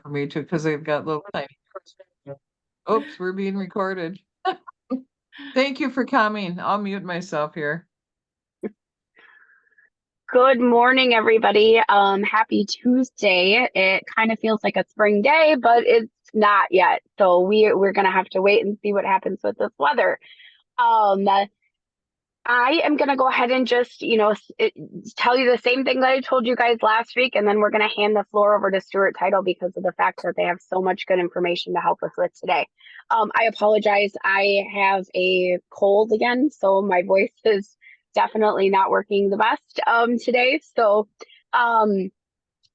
for me too, because they've got little tiny. Oops, we're being recorded. Thank you for coming. I'll mute myself here. Good morning, everybody. Happy Tuesday. It kind of feels like a spring day, but it's not yet. So we're gonna have to wait and see what happens with this weather. Um, I am gonna go ahead and just, tell you the same thing that I told you guys last week, and then we're gonna hand the floor over to Stuart Title because of the fact that they have so much good information to help us with today. I apologize. I have a cold again, so my voice is definitely not working the best today. So um,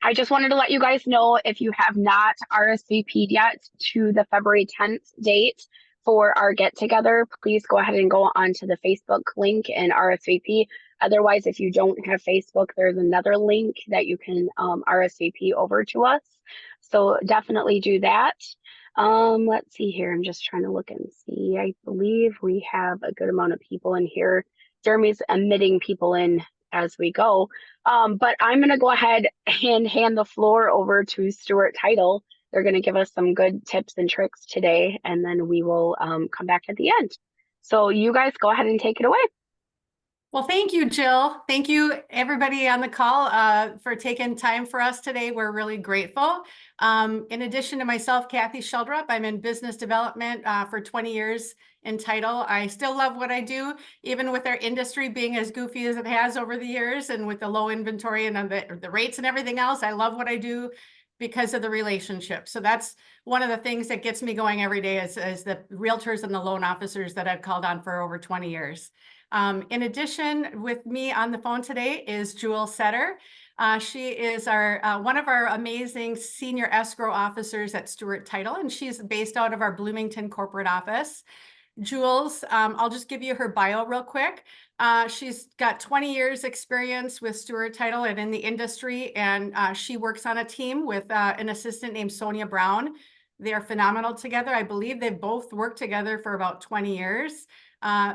I just wanted to let you guys know if you have not RSVP'd yet to the February 10th date for our get together, please go ahead and go onto the Facebook link and RSVP. Otherwise, if you don't have Facebook, there's another link that you can RSVP over to us. So definitely do that. Let's see here. I'm just trying to look and see. I believe we have a good amount of people in here. Jeremy's admitting people in as we go. But I'm going to go ahead and hand the floor over to Stuart Title. They're going to give us some good tips and tricks today, and then we will come back at the end. So you guys go ahead and take it away. Well, thank you, Jill. Thank you, everybody on the call for taking time for us today. We're really grateful. In addition to myself, Kathy Sheldrup, I'm in business development for 20 years in Title. I still love what I do, even with our industry being as goofy as it has over the years and with the low inventory and the rates and everything else. I love what I do because of the relationship. So that's one of the things that gets me going every day is the realtors and the loan officers that I've called on for over 20 years. In addition, with me on the phone today is Jewel Setter. She is one of our amazing senior escrow officers at Stuart Title, and she's based out of our Bloomington corporate office. Jules, I'll just give you her bio real quick. She's got 20 years experience with Stuart Title and in the industry, and she works on a team with an assistant named Sonia Brown. They're phenomenal together. I believe they've both worked together for about 20 years.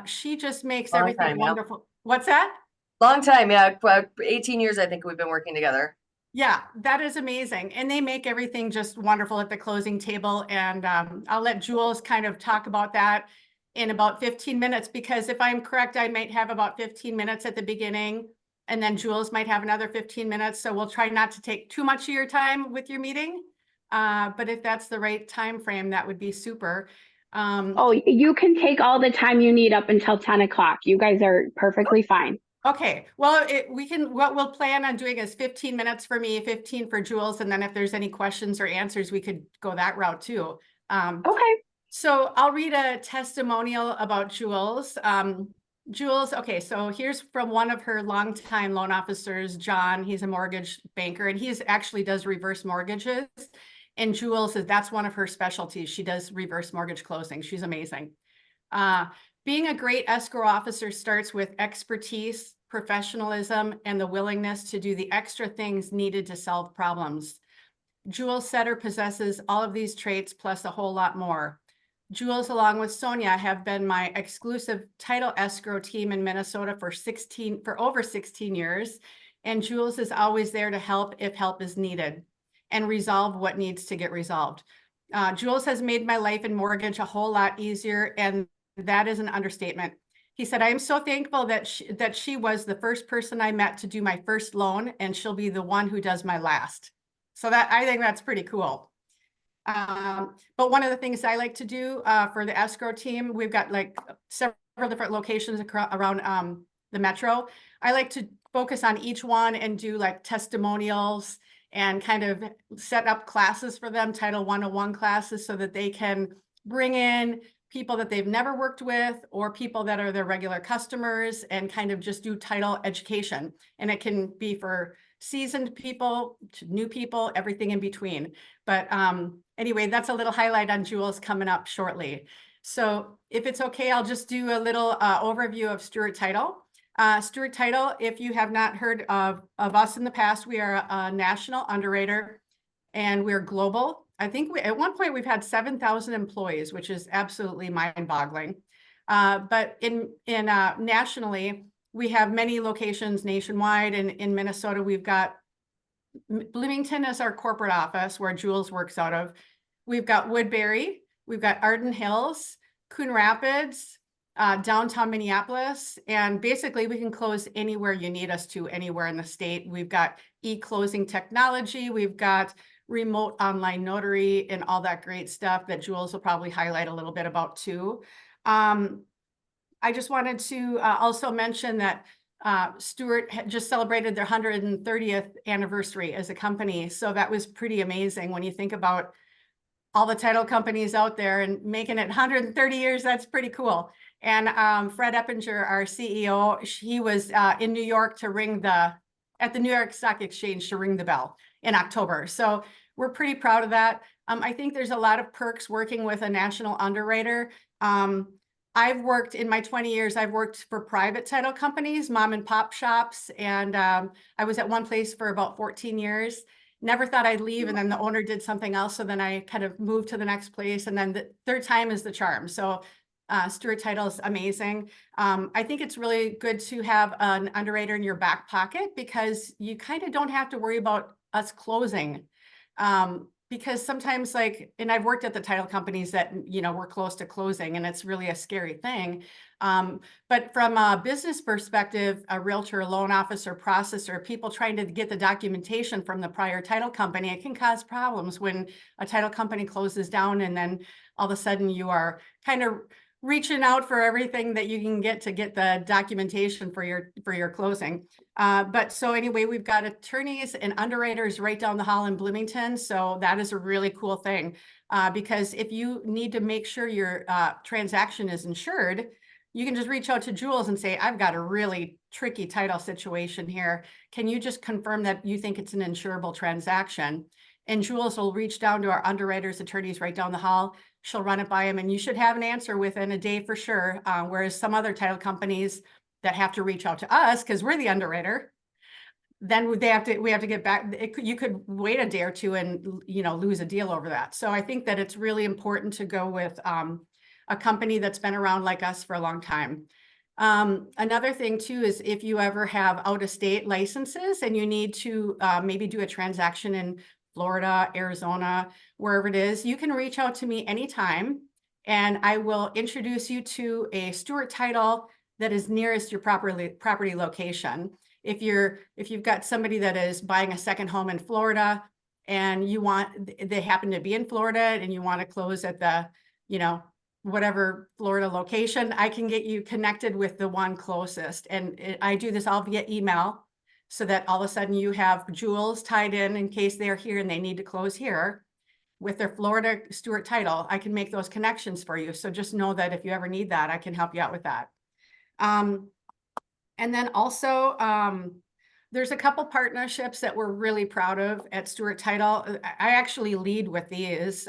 She just makes everything wonderful. Yeah. What's that? Long time, yeah. 18 years, I think we've been working together. Yeah, that is amazing. And they make everything just wonderful at the closing table. And I'll let Jules kind of talk about that in about 15 minutes, because if I'm correct, I might have about 15 minutes at the beginning, and then Jules might have another 15 minutes. So we'll try not to take too much of your time with your meeting. But if that's the right time frame, that would be super. Oh, you can take all the time you need up until 10 o'clock. You guys are perfectly fine. Okay, well, what we'll plan on doing is 15 minutes for me, 15 for Jules, and then if there's any questions or answers, we could go that route too. Okay. So I'll read a testimonial about Jules. Jules, okay, so here's from one of her longtime loan officers, John. He's a mortgage banker, and he actually does reverse mortgages. And Jules says that's one of her specialties. She does reverse mortgage closing. She's amazing. Being a great escrow officer starts with expertise, professionalism, and the willingness to do the extra things needed to solve problems. Jules Setter possesses all of these traits plus a whole lot more. Jules, along with Sonia, have been my exclusive title escrow team in Minnesota for over 16 years. And Jules is always there to help if help is needed and resolve what needs to get resolved. Jules has made my life in mortgage a whole lot easier, and that is an understatement. He said, I am so thankful that she was the first person I met to do my first loan, and she'll be the one who does my last. So I think that's pretty cool. But one of the things I like to do for the escrow team, we've got like several different locations around the metro. I like to focus on each one and do like testimonials and kind of set up classes for them, Title 101 classes, so that they can bring in people that they've never worked with or people that are their regular customers and kind of just do title education. And it can be for seasoned people to new people, everything in between. But anyway, that's a little highlight on Jules coming up shortly. So if it's okay, I'll just do a little overview of Stuart Title. Stuart Title, if you have not heard of us in the past, we are a national underwriter and we're global. I think at one point we've had 7,000 employees, which is absolutely mind-boggling. But nationally, we have many locations nationwide. And in Minnesota, we've got Bloomington is our corporate office where Jules works out of. We've got Woodbury, we've got Arden Hills, Coon Rapids, downtown Minneapolis, and basically we can close anywhere you need us to, anywhere in the state. We've got e-closing technology, we've got remote online notary and all that great stuff that Jules will probably highlight a little bit about too. I just wanted to also mention that Stewart just celebrated their 130th anniversary as a company. So that was pretty amazing when you think about all the title companies out there and making it 130 years. That's pretty cool. And Fred Eppinger, our CEO, he was in New York at the New York Stock Exchange to ring the bell in October. So we're pretty proud of that. I think there's a lot of perks working with a national underwriter. I've worked in my 20 years, I've worked for private title companies, mom and pop shops. And I was at one place for about 14 years. Never thought I'd leave. And then the owner did something else. So then I kind of moved to the next place. And then the third time is the charm. So Stewart Title is amazing. I think it's really good to have an underwriter in your back pocket because you kind of don't have to worry about us closing. Because sometimes and I've worked at the title companies that, we're close to closing and it's really a scary thing. But from a business perspective, a realtor, loan officer, processor, people trying to get the documentation from the prior title company, it can cause problems when a title company closes down and then all of a sudden you are kind of reaching out for everything that you can get to get the documentation for your closing. But so anyway, we've got attorneys and underwriters right down the hall in Bloomington. So that is a really cool thing because if you need to make sure your transaction is insured, you can just reach out to Jules and say, I've got a really tricky title situation here. Can you just confirm that you think it's an insurable transaction? And Jules will reach down to our underwriters, attorneys right down the hall. She'll run it by him and you should have an answer within a day for sure. Whereas some other title companies that have to reach out to us because we're the underwriter, then we have to get back. You could wait a day or two and, lose a deal over that. So I think that it's really important to go with a company that's been around like us for a long time. Another thing too is if you ever have out-of-state licenses and you need to maybe do a transaction in Florida, Arizona, wherever it is, you can reach out to me anytime and I will introduce you to a Stewart Title that is nearest your property location. If you've got somebody that is buying a second home in Florida and they happen to be in Florida and you want to close at the, whatever Florida location, I can get you connected with the one closest. And I do this all via email so that all of a sudden you have Jules tied in case they're here and they need to close here with their Florida Stewart Title. I can make those connections for you. So just know that if you ever need that, I can help you out with that. And then also, there's a couple partnerships that we're really proud of at Stewart Title. I actually lead with these.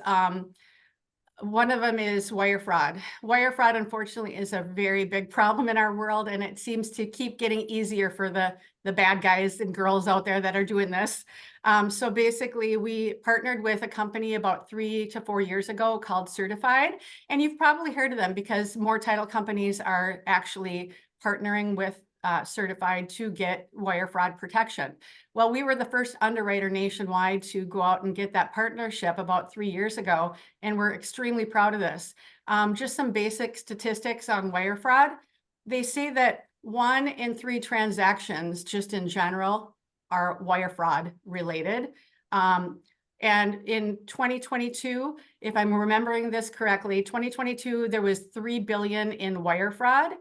One of them is wire fraud. Wire fraud, unfortunately, is a very big problem in our world, and it seems to keep getting easier for the bad guys and girls out there that are doing this. So basically, we partnered with a company about 3 to 4 years ago called Certified, and you've probably heard of them because more title companies are actually partnering with Certified to get wire fraud protection. Well, we were the first underwriter nationwide to go out and get that partnership about 3 years ago, and we're extremely proud of this. Just some basic statistics on wire fraud. They say that 1 in 3 transactions, just in general, are wire fraud related. And in 2022, if I'm remembering this correctly, 2022, there was $3 billion in wire fraud.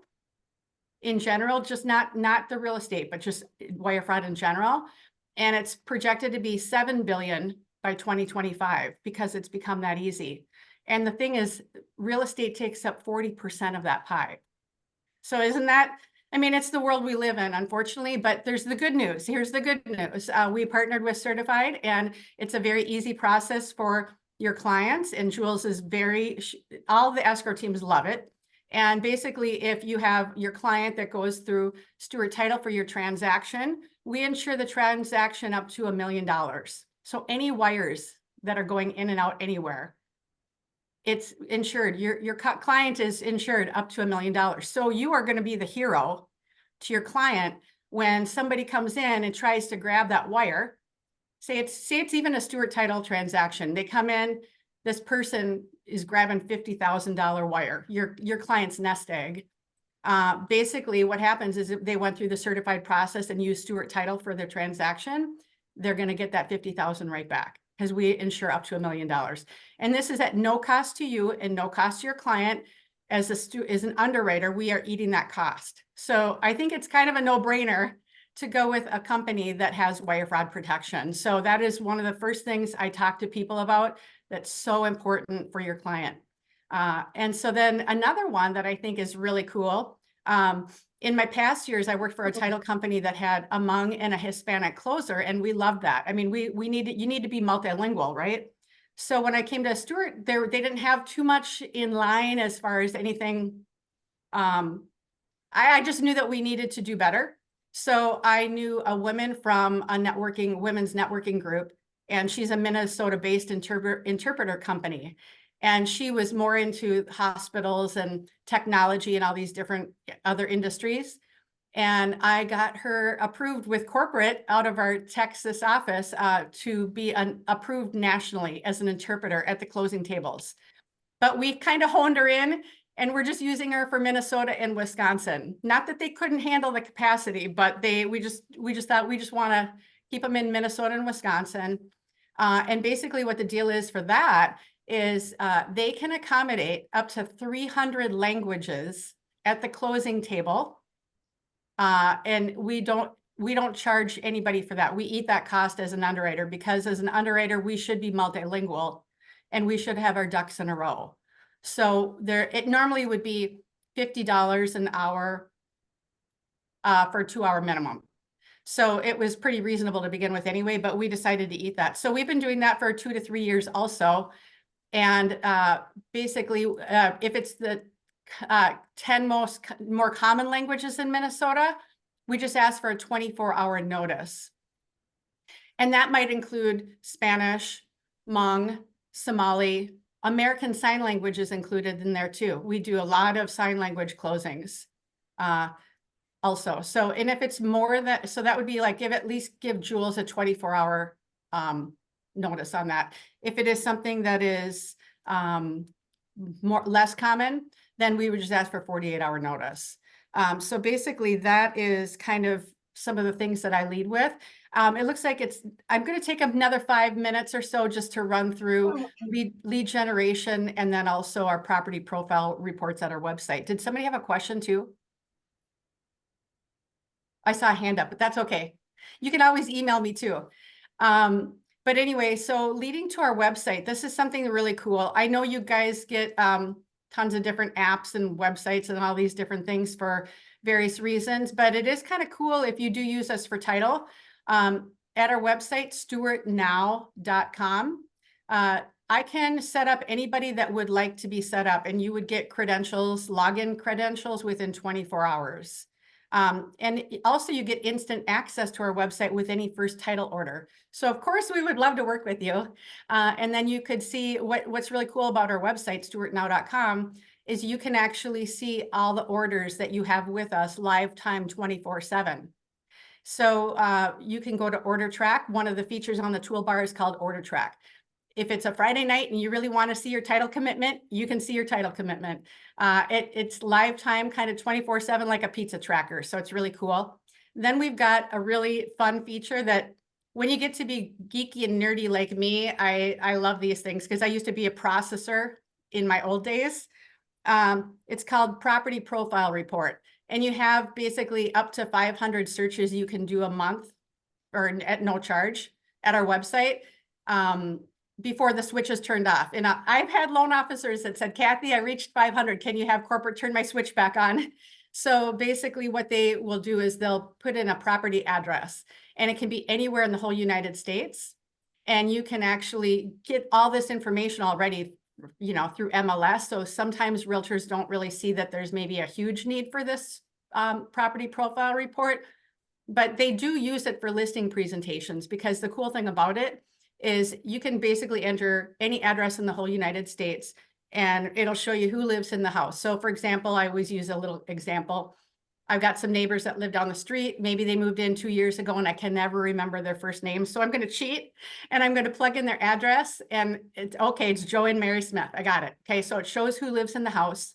In general, just not the real estate, but just wire fraud in general. And it's projected to be 7 billion by 2025 because it's become that easy. And the thing is, real estate takes up 40% of that pie. So isn't that, it's the world we live in, unfortunately, but there's the good news. Here's the good news. We partnered with Certified and it's a very easy process for your clients. And Jules is all the escrow teams love it. And basically, if you have your client that goes through Stewart Title for your transaction, we insure the transaction up to $1 million. So any wires that are going in and out anywhere, it's insured. Your client is insured up to $1 million. So you are going to be the hero to your client when somebody comes in and tries to grab that wire. say it's even a Stewart title transaction. They come in, this person is grabbing $50,000 wire, your client's nest egg. Basically what happens is if they went through the certified process and used Stewart title for their transaction, they're going to get that 50,000 right back because we insure up to $1 million. And this is at no cost to you and no cost to your client. As an underwriter, we are eating that cost. So I think it's kind of a no-brainer to go with a company that has wire fraud protection. So that is one of the first things I talk to people about that's so important for your client. And so then another one that I think is really cool. In my past years, I worked for a title company that had a Hmong and a Hispanic closer, and we loved that. I mean, you need to be multilingual, right? So when I came to Stewart, they didn't have too much in line as far as anything. I just knew that we needed to do better. So I knew a woman from a women's networking group, and she's a Minnesota-based interpreter company. And she was more into hospitals and technology and all these different other industries. And I got her approved with corporate out of our Texas office to be approved nationally as an interpreter at the closing tables. But we kind of honed her in, and we're just using her for Minnesota and Wisconsin. Not that they couldn't handle the capacity, but we just thought we just want to keep them in Minnesota and Wisconsin. And basically what the deal is for that is they can accommodate up to 300 languages at the closing table. And we don't charge anybody for that. We eat that cost as an underwriter, because as an underwriter, we should be multilingual and we should have our ducks in a row. So it normally would be $50 an hour for a 2-hour minimum. So it was pretty reasonable to begin with anyway, but we decided to eat that. So we've been doing that for 2 to 3 years also. And basically, if it's the 10 more common languages in Minnesota, we just ask for a 24-hour notice. And that might include Spanish, Hmong, Somali, American Sign Language is included in there too. We do a lot of sign language closings also. So, and if it's more that, so that would be like at least give Jules a 24-hour notice on that. If it is something that is less common, then we would just ask for 48-hour notice. So basically that is kind of some of the things that I lead with. It looks like I'm going to take another 5 minutes or so just to run through lead generation and then also our property profile reports at our website. Did somebody have a question too? I saw a hand up, but that's okay. You can always email me too. But anyway, so leading to our website, this is something really cool. I know you guys get tons of different apps and websites and all these different things for various reasons, but it is kind of cool if you do use us for title. At our website, stewartnow.com, I can set up anybody that would like to be set up, and you would get credentials, login credentials within 24 hours. And also you get instant access to our website with any first title order. So of course we would love to work with you. And then you could see what's really cool about our website, stewartnow.com, is you can actually see all the orders that you have with us live time 24/7. So you can go to Order Track. One of the features on the toolbar is called Order Track. If it's a Friday night and you really want to see your title commitment, you can see your title commitment. It's live time, kind of 24/7, like a pizza tracker. So it's really cool. Then we've got a really fun feature that when you get to be geeky and nerdy like me, I love these things because I used to be a processor in my old days. It's called Property Profile Report. And you have basically up to 500 searches you can do a month or at no charge at our website. Before the switch is turned off. And I've had loan officers that said, Kathy, I reached 500. Can you have corporate turn my switch back on? So basically what they will do is they'll put in a property address, and it can be anywhere in the whole United States. And you can actually get all this information already, through MLS. So sometimes realtors don't really see that there's maybe a huge need for this property profile report, but they do use it for listing presentations, because the cool thing about it is you can basically enter any address in the whole United States and it'll show you who lives in the house. So for example, I always use a little example. I've got some neighbors that live down the street. Maybe they moved in 2 years ago and I can never remember their first name. So I'm going to cheat and I'm going to plug in their address and it's okay. It's Joe and Mary Smith. I got it. Okay. So it shows who lives in the house,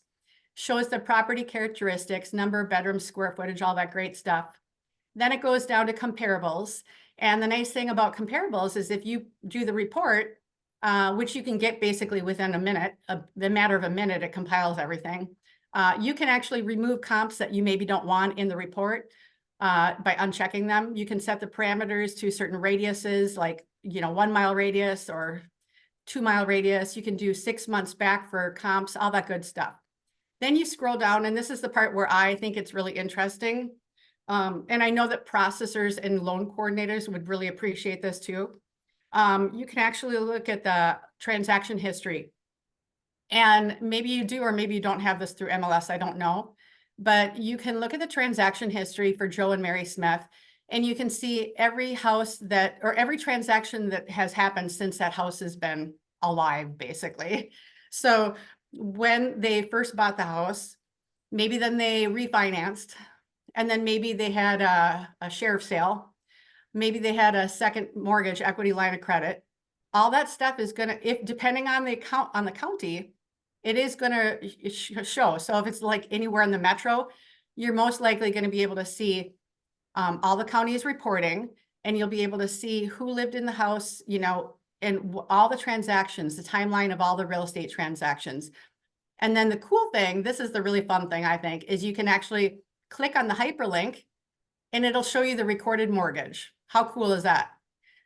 shows the property characteristics, number of bedrooms, square footage, all that great stuff. Then it goes down to comparables. And the nice thing about comparables is if you do the report, which you can get basically within a minute, the matter of a minute, it compiles everything. You can actually remove comps that you maybe don't want in the report by unchecking them. You can set the parameters to certain radiuses, like, 1 mile radius or 2 mile radius. You can do 6 months back for comps, all that good stuff. Then you scroll down, and this is the part where I think it's really interesting. And I know that processors and loan coordinators would really appreciate this too. You can actually look at the transaction history. And maybe you do, or maybe you don't have this through MLS, I don't know. But you can look at the transaction history for Joe and Mary Smith, and you can see every house or every transaction that has happened since that house has been alive, basically. So when they first bought the house, maybe then they refinanced, and then maybe they had a sheriff's sale. Maybe they had a second mortgage equity line of credit. All that stuff is going to, if depending on the account on the county, it is going to show. So if it's like anywhere in the metro, you're most likely going to be able to see all the counties reporting, and you'll be able to see who lived in the house, and all the transactions, the timeline of all the real estate transactions. And then the cool thing, this is the really fun thing, I think, is you can actually click on the hyperlink and it'll show you the recorded mortgage. How cool is that?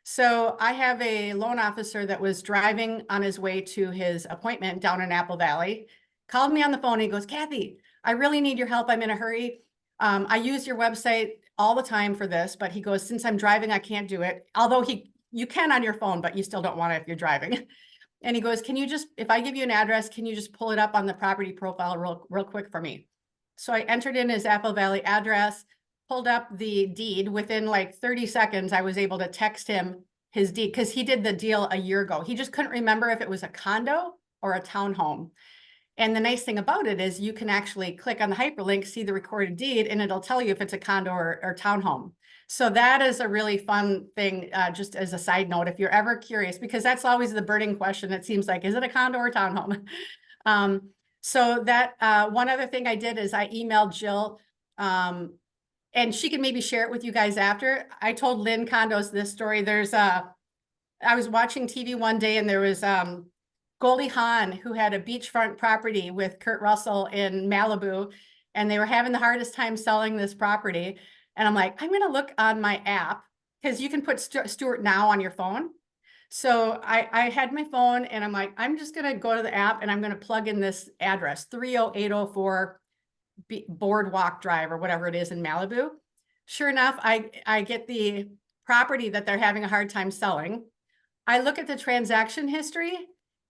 So I have a loan officer that was driving on his way to his appointment down in Apple Valley, called me on the phone. He goes, Kathy, I really need your help. I'm in a hurry. I use your website all the time for this, but he goes, since I'm driving, I can't do it. Although you can on your phone, but you still don't want it if you're driving. And he goes, can you just, if I give you an address, can you just pull it up on the property profile real quick for me? So I entered in his Apple Valley address, pulled up the deed. Within like 30 seconds, I was able to text him his deed because he did the deal a year ago. He just couldn't remember if it was a condo or a townhome. And the nice thing about it is you can actually click on the hyperlink, see the recorded deed, and it'll tell you if it's a condo or townhome. So that is a really fun thing, just as a side note, if you're ever curious, because that's always the burning question. It seems like, is it a condo or townhome? So that one other thing I did is I emailed Jill, and she can maybe share it with you guys after. I told Lynn Condos this story. I was watching TV one day and there was Goldie Hawn, who had a beachfront property with Kurt Russell in Malibu, and they were having the hardest time selling this property. And I'm like, I'm going to look on my app because you can put Stewart Now on your phone. So I had my phone and I'm like, I'm just going to go to the app and I'm going to plug in this address, 30804 Boardwalk Drive or whatever it is in Malibu. Sure enough, I get the property that they're having a hard time selling. I look at the transaction history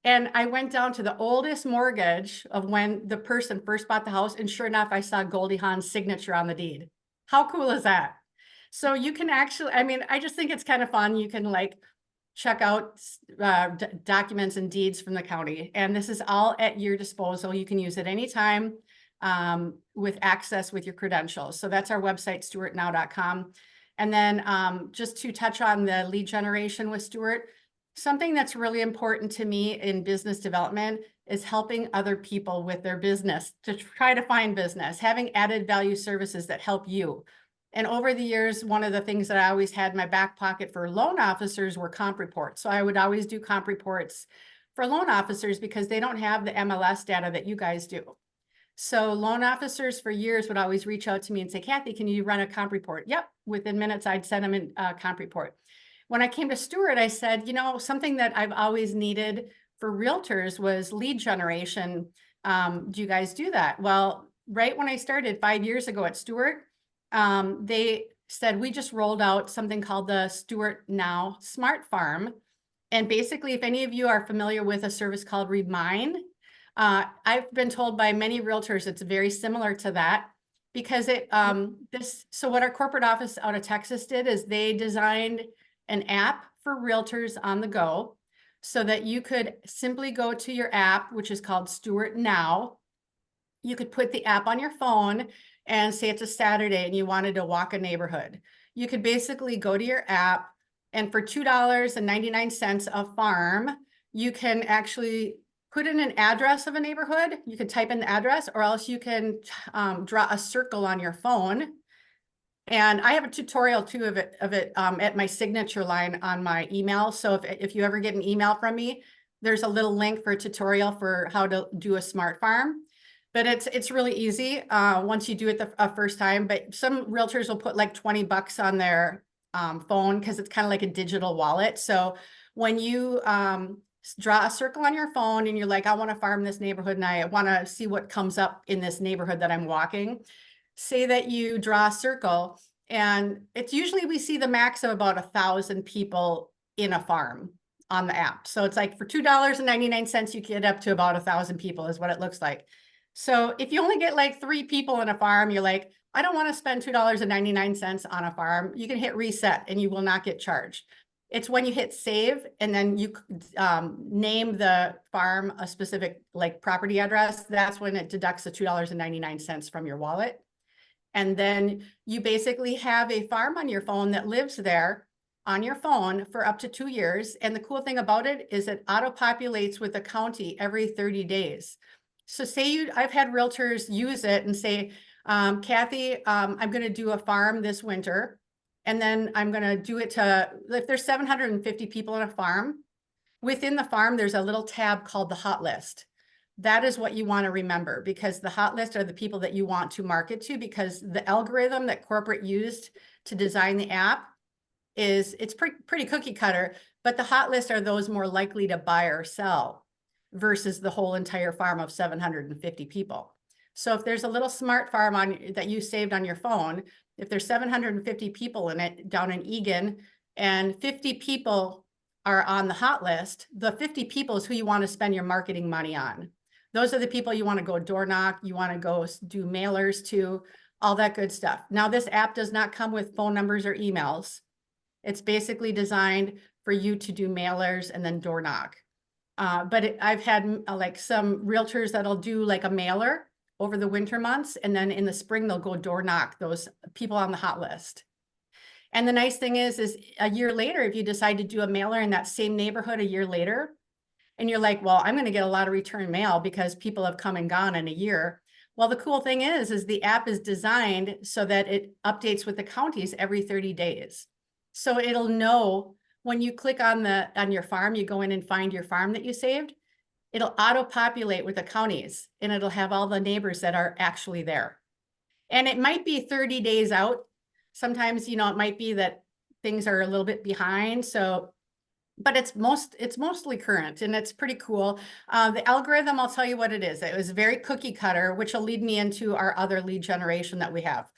and I went down to the oldest mortgage of when the person first bought the house. And sure enough, I saw Goldie Hawn's signature on the deed. How cool is that? So you can actually, I just think it's kind of fun. You can like check out documents and deeds from the county. And this is all at your disposal. You can use it anytime with access with your credentials. So that's our website, stewartnow.com. And then just to touch on the lead generation with Stewart, something that's really important to me in business development is helping other people with their business to try to find business, having added value services that help you. And over the years, one of the things that I always had in my back pocket for loan officers were comp reports. So I would always do comp reports for loan officers because they don't have the MLS data that you guys do. So loan officers for years would always reach out to me and say, Kathy, can you run a comp report? Yep. Within minutes, I'd send them a comp report. When I came to Stewart, I said, something that I've always needed for realtors was lead generation. Do you guys do that? Well, right when I started 5 years ago at Stewart, they said, we just rolled out something called the Stewart Now Smart Farm. And basically, if any of you are familiar with a service called Remind, I've been told by many realtors it's very similar to that because so what our corporate office out of Texas did is they designed an app for realtors on the go so that you could simply go to your app, which is called Stewart Now. You could put the app on your phone. and say it's a Saturday and you wanted to walk a neighborhood. You could basically go to your app, and for $2.99 a farm, you can actually put in an address of a neighborhood. You can type in the address, or else you can draw a circle on your phone. And I have a tutorial too of it at my signature line on my email. So if you ever get an email from me, there's a little link for a tutorial for how to do a smart farm. But it's really easy once you do it the first time. But some realtors will put like 20 bucks on their phone, because it's kind of like a digital wallet. So when you draw a circle on your phone and you're like, I want to farm this neighborhood and I want to see what comes up in this neighborhood that I'm walking, say that you draw a circle, and it's usually we see the max of about 1,000 people in a farm on the app. So it's like for $2.99, you get up to about 1,000 people is what it looks like. So if you only get like 3 people in a farm, you're like, I don't want to spend $2.99 on a farm. You can hit reset and you will not get charged. It's when you hit save and then you name the farm a specific like property address, that's when it deducts the $2.99 from your wallet. And then you basically have a farm on your phone that lives there on your phone for up to 2 years. And the cool thing about it is it auto-populates with the county every 30 days. So say I've had realtors use it and say, Kathy, I'm going to do a farm this winter. And then I'm going to do it to, if there's 750 people in a farm, within the farm, there's a little tab called the hot list. That is what you want to remember, because the hot list are the people that you want to market to, because the algorithm that corporate used to design the app it's pretty cookie cutter, but the hot list are those more likely to buy or sell versus the whole entire farm of 750 people. So if there's a little smart farm that you saved on your phone, if there's 750 people in it down in Egan and 50 people are on the hot list, the 50 people is who you want to spend your marketing money on. Those are the people you want to go door knock, you want to go do mailers to, all that good stuff. Now, this app does not come with phone numbers or emails. It's basically designed for you to do mailers and then door knock. But I've had like some realtors that'll do like a mailer over the winter months, and then in the spring, they'll go door knock those people on the hot list. And the nice thing is a year later, if you decide to do a mailer in that same neighborhood a year later, and you're like, well, I'm going to get a lot of return mail because people have come and gone in a year. Well, the cool thing is the app is designed so that it updates with the counties every 30 days. So it'll know when you click on your farm, you go in and find your farm that you saved, it'll auto-populate with the counties, and it'll have all the neighbors that are actually there. And it might be 30 days out. Sometimes, it might be that things are a little bit behind. So, but it's mostly current, and it's pretty cool. The algorithm, I'll tell you what it is. It was very cookie cutter, which will lead me into our other lead generation that we have.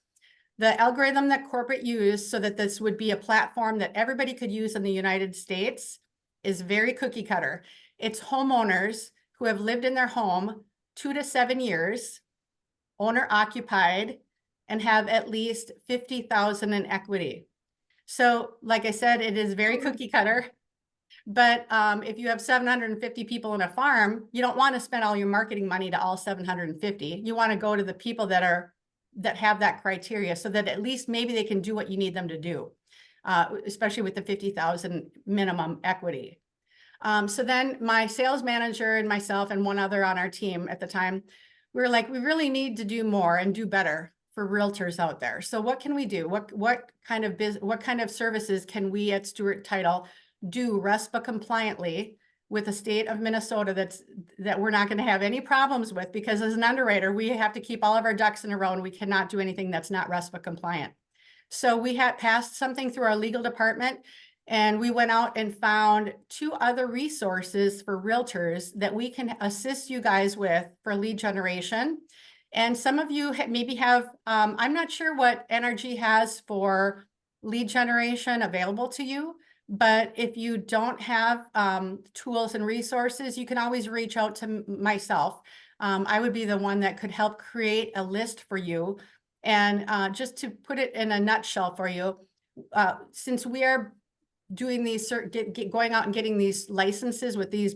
The algorithm that corporate used so that this would be a platform that everybody could use in the United States is very cookie cutter. It's homeowners who have lived in their home 2 to 7 years, owner occupied, and have at least 50,000 in equity. So like I said, it is very cookie cutter. But if you have 750 people in a farm, you don't want to spend all your marketing money to all 750. You want to go to the people that have that criteria, so that at least maybe they can do what you need them to do, especially with the 50,000 minimum equity. So then my sales manager and myself and one other on our team at the time, we were like, we really need to do more and do better for realtors out there. So what can we do? What kind of services can we at Stewart Title do RESPA compliantly with the state of Minnesota that we're not going to have any problems with, because as an underwriter, we have to keep all of our ducks in a row and we cannot do anything that's not RESPA compliant. So we had passed something through our legal department, and we went out and found 2 other resources for realtors that we can assist you guys with for lead generation. And some of you maybe have, I'm not sure what NRG has for lead generation available to you, but if you don't have tools and resources, you can always reach out to myself. I would be the one that could help create a list for you. And just to put it in a nutshell for you, since we are doing these, going out and getting these licenses with these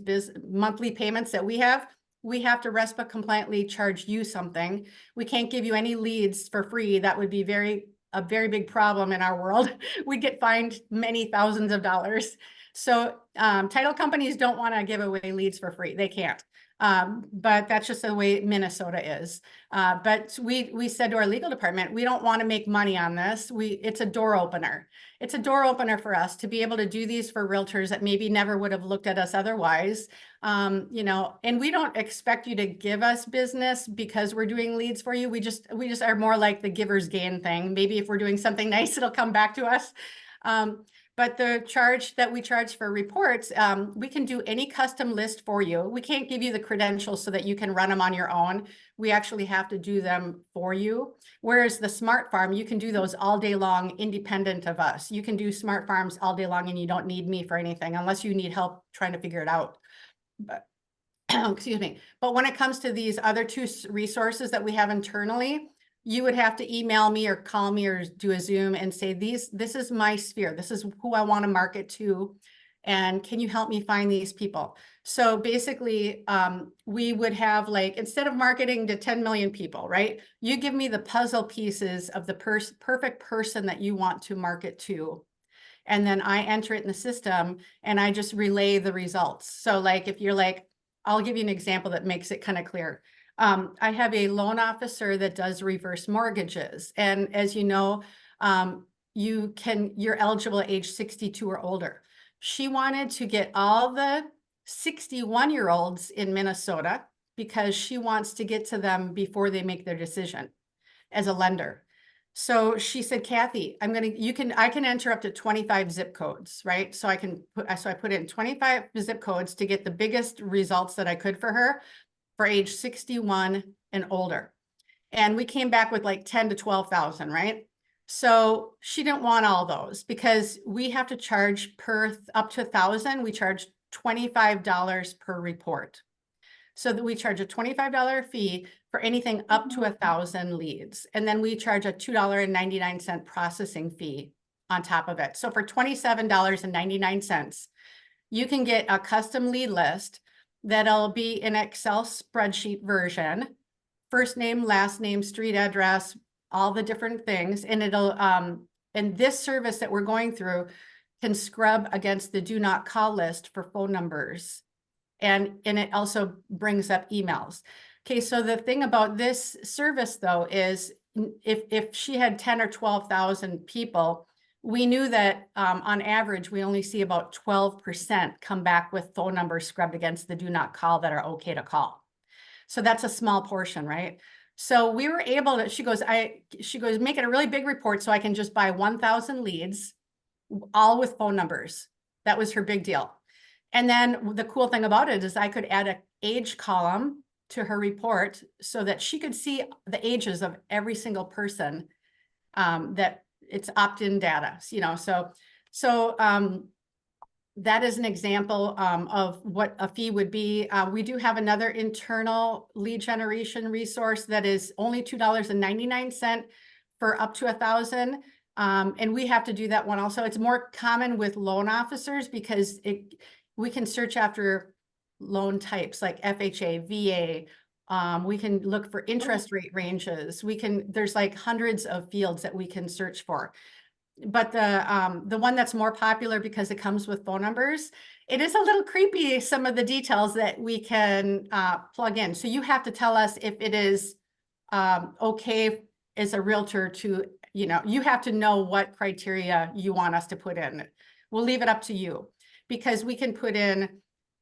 monthly payments that we have, we have to RESPA compliantly charge you something. We can't give you any leads for free. That would be a very big problem in our world. We'd get fined many thousands of dollars. So title companies don't want to give away leads for free. They can't. But that's just the way Minnesota is. But we said to our legal department, we don't want to make money on this. It's a door opener. It's a door opener for us to be able to do these for realtors that maybe never would have looked at us otherwise. You know, and we don't expect you to give us business because we're doing leads for you. We just are more like the giver's gain thing. Maybe if we're doing something nice, it'll come back to us. But the charge that we charge for reports, we can do any custom list for you. We can't give you the credentials so that you can run them on your own. We actually have to do them for you. Whereas the smart farm, you can do those all day long, independent of us. You can do smart farms all day long and you don't need me for anything unless you need help trying to figure it out. But excuse me. But when it comes to these other two resources that we have internally, you would have to email me or call me or do a Zoom and say, this is my sphere. This is who I want to market to. And can you help me find these people? So basically, we would have like, instead of marketing to 10 million people, right? You give me the puzzle pieces of the perfect person that you want to market to. And then I enter it in the system and I just relay the results. So like, if you're like, I'll give you an example that makes it kind of clear. I have a loan officer that does reverse mortgages. And as you know, you're eligible at age 62 or older. She wanted to get all the 61-year-olds in Minnesota because she wants to get to them before they make their decision as a lender. So she said, Kathy, I can enter up to 25 zip codes, right? So I put in 25 zip codes to get the biggest results that I could for her for age 61 and older. And we came back with like 10 to 12,000, right? So she didn't want all those because we have to charge up to 1,000. We charge $25 per report. So that we charge a $25 fee for anything up to 1,000 leads. And then we charge a $2.99 processing fee on top of it. So for $27.99, you can get a custom lead list that'll be an Excel spreadsheet version, first name, last name, street address, all the different things. And it'll, and this service that we're going through can scrub against the do not call list for phone numbers. And it also brings up emails. Okay, so the thing about this service though is if she had 10 or 12,000 people, we knew that on average, we only see about 12% come back with phone numbers scrubbed against the do not call that are okay to call. So that's a small portion, right? So we were able to, she goes, make it a really big report so I can just buy 1,000 leads, all with phone numbers. That was her big deal. And then the cool thing about it is I could add an age column to her report so that she could see the ages of every single person that it's opt-in data, you know, so that is an example of what a fee would be. We do have another internal lead generation resource that is only $2.99 for up to 1,000. And we have to do that one also. It's more common with loan officers because we can search after loan types like FHA, VA. We can look for interest rate ranges. There's like hundreds of fields that we can search for. But the one that's more popular because it comes with phone numbers, it is a little creepy, some of the details that we can plug in. So you have to tell us if it is okay as a realtor to, you know, you have to know what criteria you want us to put in. We'll leave it up to you because we can put in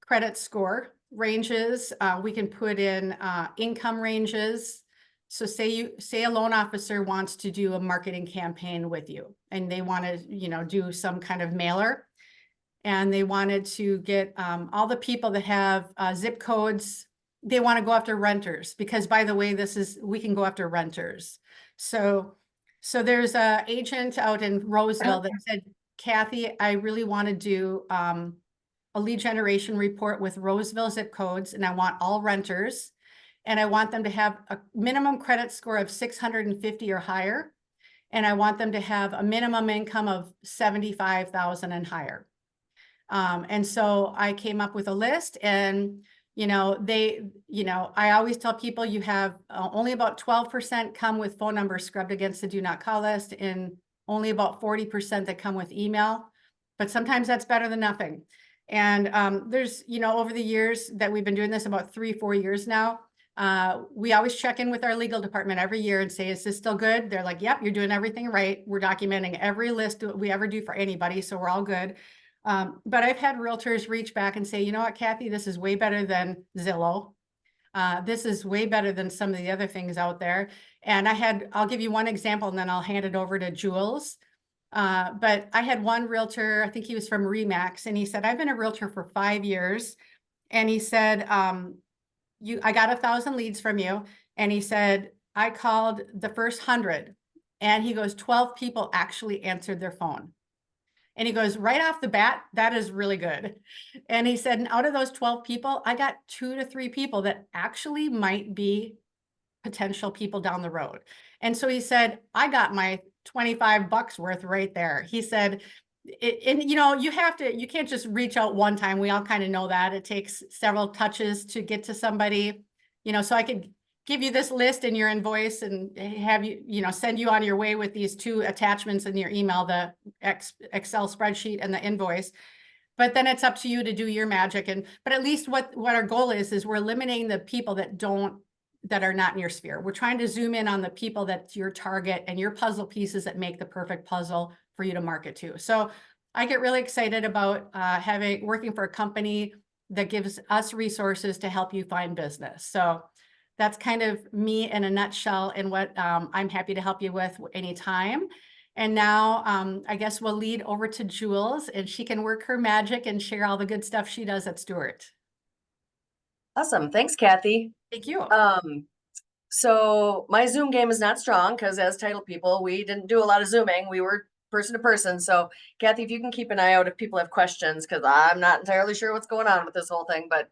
credit score ranges. We can put in income ranges. So say a loan officer wants to do a marketing campaign with you and they want to, you know, do some kind of mailer and they wanted to get all the people that have zip codes. They want to go after renters because, by the way, we can go after renters. So there's an agent out in Roseville that said, Kathy, I really want to do a lead generation report with Roseville zip codes and I want all renters. And I want them to have a minimum credit score of 650 or higher. And I want them to have a minimum income of 75,000 and higher. And so I came up with a list and, I always tell people you have only about 12% come with phone numbers scrubbed against the do not call list, and only about 40% that come with email, but sometimes that's better than nothing. And there's, over the years that we've been doing this, about 3-4 years now, we always check in with our legal department every year and say, is this still good? They're like, yep, you're doing everything right. We're documenting every list we ever do for anybody, so we're all good. But I've had realtors reach back and say, you know what, Kathy, this is way better than Zillow. This is way better than some of the other things out there. And I'll give you one example and then I'll hand it over to Jules. But I had one realtor, I think he was from Remax, and he said, I've been a realtor for 5 years. And he said, I got 1,000 leads from you. And he said, I called the first 100. And he goes, 12 people actually answered their phone. And he goes, right off the bat, that is really good. And he said, and out of those 12 people, I got 2 to 3 people that actually might be potential people down the road. And so he said, I got my $25 worth right there. He said, you can't just reach out one time. We all kind of know that it takes several touches to get to somebody, so I could give you this list in your invoice and have send you on your way with these 2 attachments in your email, the Excel spreadsheet and the invoice. But then it's up to you to do your magic. But at least what our goal is we're eliminating the people that are not in your sphere. We're trying to zoom in on the people that's your target and your puzzle pieces that make the perfect puzzle for you to market to. So I get really excited about working for a company that gives us resources to help you find business. So that's kind of me in a nutshell and what I'm happy to help you with anytime. And now I guess we'll lead over to Jules, and she can work her magic and share all the good stuff she does at Stewart. Awesome. Thanks, Kathy. Thank you. So my Zoom game is not strong because as title people, we didn't do a lot of Zooming. We were person to person. So Kathy, if you can keep an eye out if people have questions, because I'm not entirely sure what's going on with this whole thing, but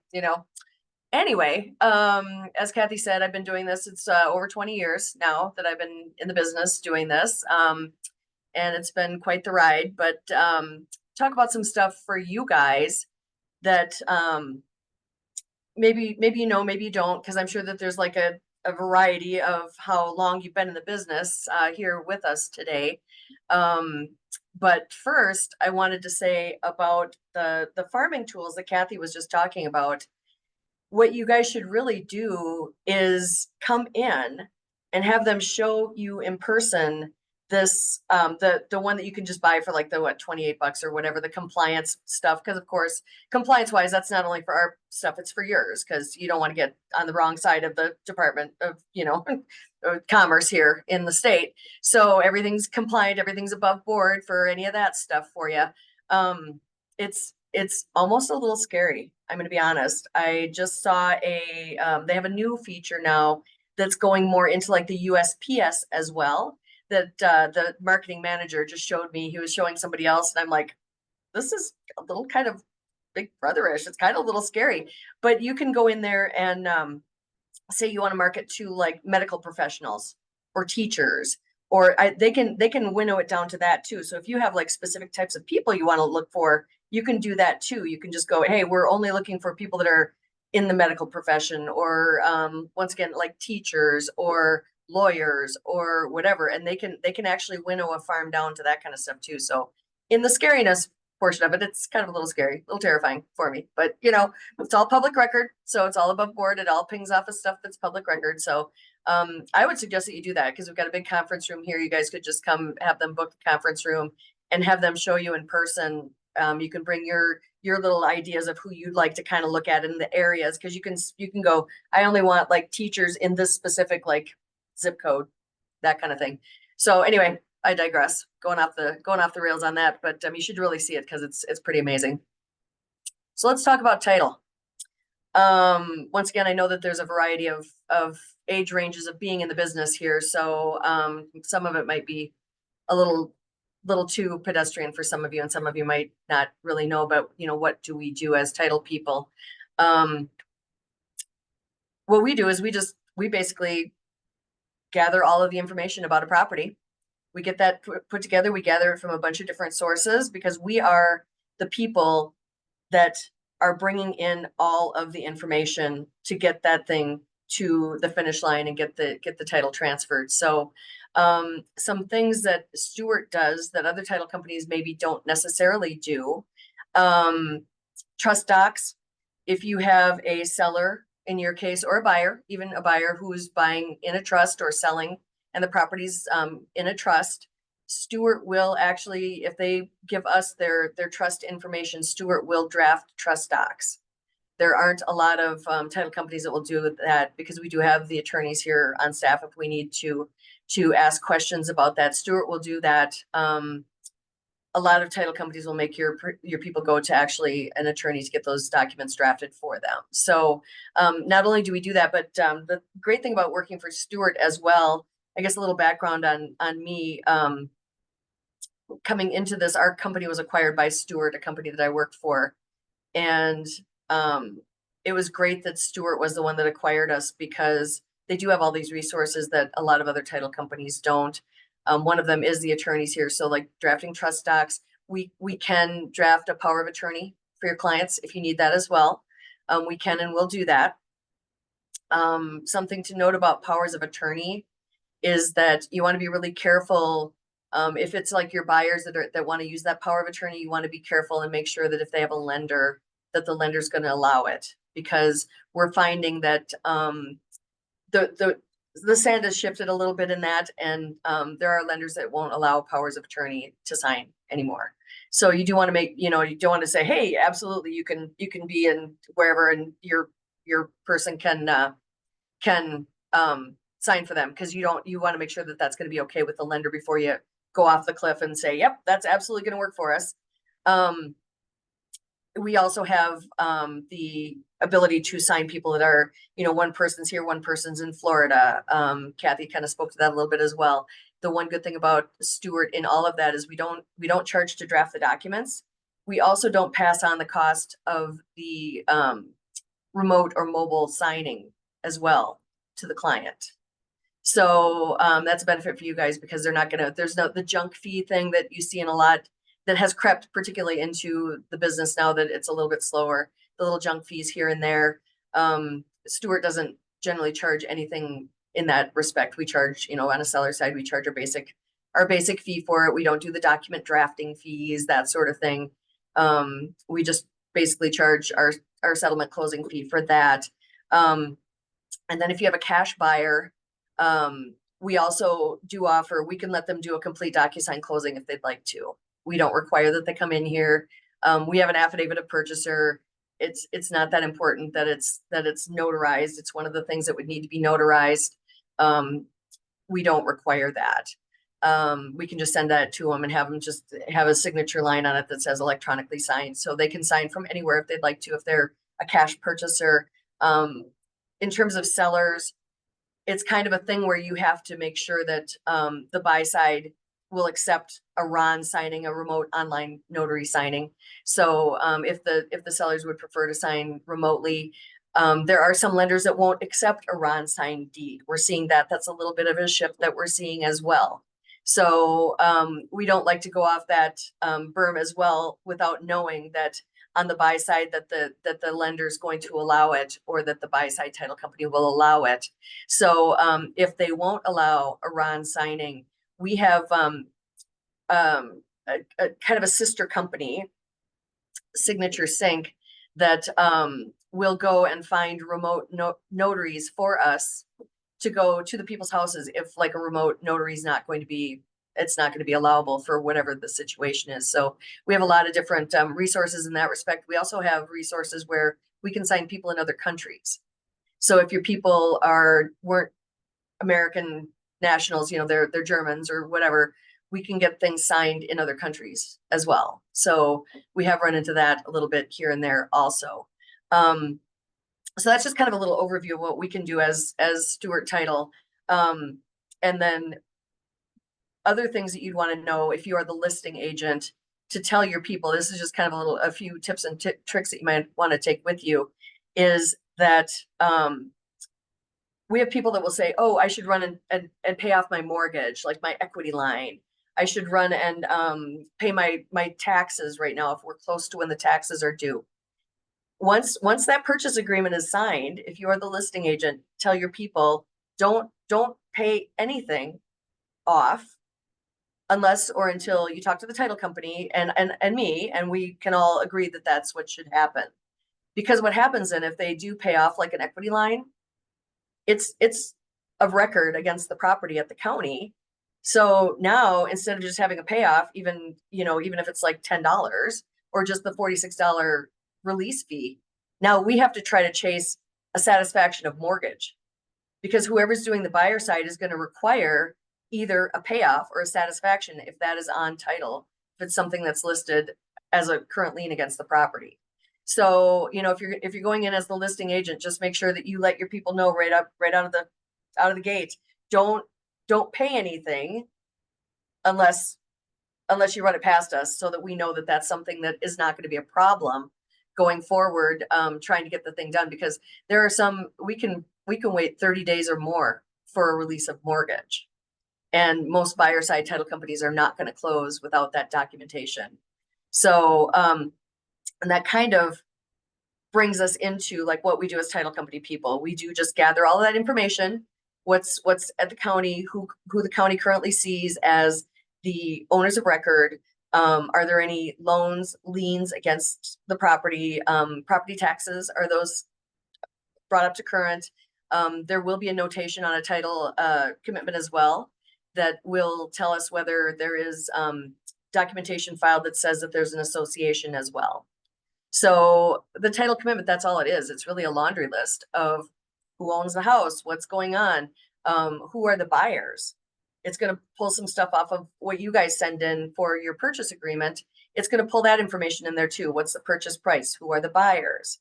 anyway, as Kathy said, I've been doing this. It's over 20 years now that I've been in the business doing this. And it's been quite the ride, but talk about some stuff for you guys that maybe maybe you don't, because I'm sure that there's like a variety of how long you've been in the business here with us today. But first, I wanted to say about the farming tools that Kathy was just talking about. What you guys should really do is come in and have them show you in person this the one that you can just buy for like the $28 or whatever, the compliance stuff, because of course compliance wise that's not only for our stuff, it's for yours, because you don't want to get on the wrong side of the Department of Commerce here in the state. So everything's compliant, everything's above board for any of that stuff for you. It's almost a little scary, I'm going to be honest. I just saw they have a new feature now that's going more into like the USPS as well, that the marketing manager just showed me. He was showing somebody else, and I'm like, this is a little kind of Big Brotherish. It's kind of a little scary, but you can go in there and say you want to market to like medical professionals or teachers, or they can winnow it down to that too. So if you have like specific types of people you want to look for, you can do that too. You can just go, hey, we're only looking for people that are in the medical profession, or once again, like teachers or lawyers or whatever. And they can actually winnow a farm down to that kind of stuff too. So in the scariness portion of it, it's kind of a little scary, a little terrifying for me, but it's all public record. So it's all above board. It all pings off of stuff that's public record. So I would suggest that you do that, because we've got a big conference room here. You guys could just come, have them book the conference room and have them show you in person. You can bring your little ideas of who you'd like to kind of look at in the areas, because you can go, I only want like teachers in this specific like zip code, that kind of thing. So anyway, I digress, going off the rails on that, but you should really see it because it's pretty amazing. So let's talk about title. Once again, I know that there's a variety of age ranges of being in the business here, so some of it might be a little too pedestrian for some of you, and some of you might not really know about what do we do as title people. What we do is we basically gather all of the information about a property. We get that put together. We gather it from a bunch of different sources, because we are the people that are bringing in all of the information to get that thing to the finish line and get the title transferred. So some things that Stewart does that other title companies maybe don't necessarily do. Trust docs. If you have a seller in your case, or a buyer, even a buyer who's buying in a trust or selling and the property's in a trust, Stewart will actually, if they give us their trust information, Stewart will draft trust docs. There aren't a lot of title companies that will do that, because we do have the attorneys here on staff if we need to ask questions about that. Stewart will do that. A lot of title companies will make your people go to actually an attorney to get those documents drafted for them. So not only do we do that, but the great thing about working for Stewart as well, I guess a little background on me. Coming into this, our company was acquired by Stewart, a company that I worked for. And it was great that Stewart was the one that acquired us, because they do have all these resources that a lot of other title companies don't. One of them is the attorneys here. So like drafting trust docs, we can draft a power of attorney for your clients if you need that as well. We can and will do that. Something to note about powers of attorney is that you want to be really careful. If it's like your buyers that want to use that power of attorney, you want to be careful and make sure that if they have a lender, that the lender's going to allow it, because we're finding that the sand has shifted a little bit in that, and there are lenders that won't allow powers of attorney to sign anymore. So you do want to make, you don't want to say, hey, absolutely, you can be in wherever, and your person can sign for them, because you want to make sure that that's going to be okay with the lender before you go off the cliff and say, yep, that's absolutely going to work for us. We also have the ability to sign people that are, one person's here, one person's in Florida. Kathy kind of spoke to that a little bit as well. The one good thing about Stewart in all of that is we don't charge to draft the documents. We also don't pass on the cost of the remote or mobile signing as well to the client. So that's a benefit for you guys, because there's the junk fee thing that you see in a lot that has crept particularly into the business now that it's a little bit slower. The little junk fees here and there. Stewart doesn't generally charge anything in that respect. We charge, on a seller side, we charge our basic fee for it. We don't do the document drafting fees, that sort of thing. We just basically charge our settlement closing fee for that. And then if you have a cash buyer, we also do offer, we can let them do a complete DocuSign closing if they'd like to. We don't require that they come in here. We have an affidavit of purchaser. It's not that important that it's notarized. It's one of the things that would need to be notarized. We don't require that. We can just send that to them and have them just have a signature line on it that says electronically signed. So they can sign from anywhere if they'd like to, if they're a cash purchaser. In terms of sellers, it's kind of a thing where you have to make sure that the buy side will accept a RON signing, a remote online notary signing. So if the sellers would prefer to sign remotely, there are some lenders that won't accept a RON signed deed. We're seeing that's a little bit of a shift that we're seeing as well. So we don't like to go off that berm as well without knowing that on the buy side that the lender is going to allow it, or that the buy side title company will allow it. So if they won't allow a RON signing, we have a kind of a sister company, Signature Sync, that will go and find remote notaries for us to go to the people's houses if like a remote notary is not going to be allowable for whatever the situation is. So we have a lot of different resources in that respect. We also have resources where we can sign people in other countries. So if your people weren't American nationals, they're Germans or whatever, we can get things signed in other countries as well. So we have run into that a little bit here and there also. So that's just kind of a little overview of what we can do as Stewart Title. And then other things that you'd want to know if you are the listing agent to tell your people, this is just kind of a few tips and tricks that you might want to take with you, is that we have people that will say, oh, I should run and pay off my mortgage, like my equity line. I should run and pay my taxes right now if we're close to when the taxes are due. once that purchase agreement is signed, if you are the listing agent, tell your people, don't pay anything off unless or until you talk to the title company and me, and we can all agree that that's what should happen. Because what happens then if they do pay off like an equity line, it's of record against the property at the county. So now instead of just having a payoff, even if it's like $10 or just the $46 release fee, now we have to try to chase a satisfaction of mortgage, because whoever's doing the buyer side is going to require either a payoff or a satisfaction if that is on title, if it's something that's listed as a current lien against the property. So, if you're going in as the listing agent, just make sure that you let your people know right out of the gate. Don't pay anything unless you run it past us, so that we know that that's something that is not going to be a problem going forward, trying to get the thing done, because there are some, we can wait 30 days or more for a release of mortgage. And most buyer side title companies are not going to close without that documentation. So, and that kind of brings us into like what we do as title company people. We do just gather all of that information, what's at the county, who the county currently sees as the owners of record. Are there any loans, liens against the property? Property taxes, are those brought up to current? There will be a notation on a title commitment as well that will tell us whether there is documentation filed that says that there's an association as well. So the title commitment, that's all it is. It's really a laundry list of who owns the house, what's going on, who are the buyers. It's going to pull some stuff off of what you guys send in for your purchase agreement. It's going to pull that information in there too. What's the purchase price? Who are the buyers?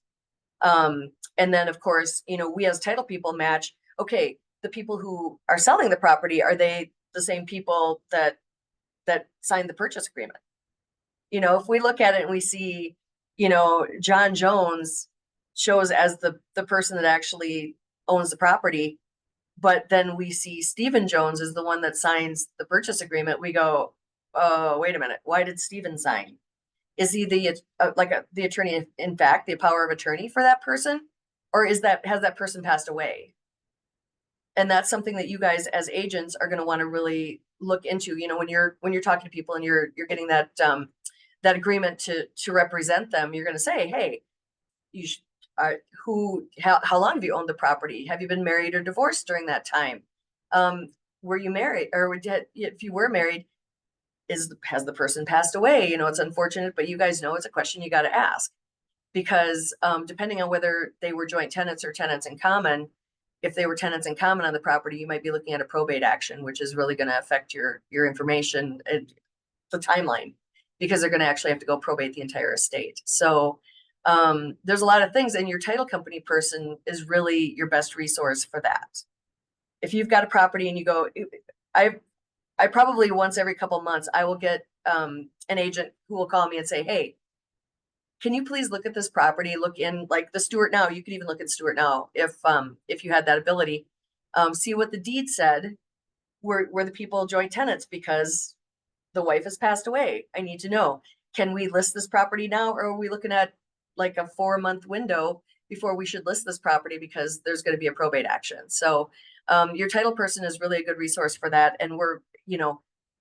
And then of course, we as title people match, okay, the people who are selling the property, are they the same people that signed the purchase agreement? If we look at it and we see, John Jones shows as the person that actually owns the property, but then we see Stephen Jones is the one that signs the purchase agreement, we go, oh, wait a minute, why did Stephen sign? Is he the attorney, in fact, the power of attorney for that person? Or has that person passed away? And that's something that you guys as agents are going to want to really look into, when you're talking to people and you're getting that agreement to represent them. You're going to say, hey, how long have you owned the property? Have you been married or divorced during that time? Were you married, or if you were married, has the person passed away? It's unfortunate, but you guys know it's a question you got to ask, because depending on whether they were joint tenants or tenants in common, if they were tenants in common on the property, you might be looking at a probate action, which is really going to affect your information and the timeline, because they're going to actually have to go probate the entire estate. So there's a lot of things, and your title company person is really your best resource for that. If you've got a property and you go, I probably once every couple months, I will get an agent who will call me and say, hey, can you please look at this property, look in like the Stewart Now. You could even look at Stewart Now if you had that ability. See what the deed said, were the people joint tenants, because the wife has passed away. I need to know, can we list this property now, or are we looking at like a 4-month window before we should list this property, because there's going to be a probate action? So your title person is really a good resource for that. And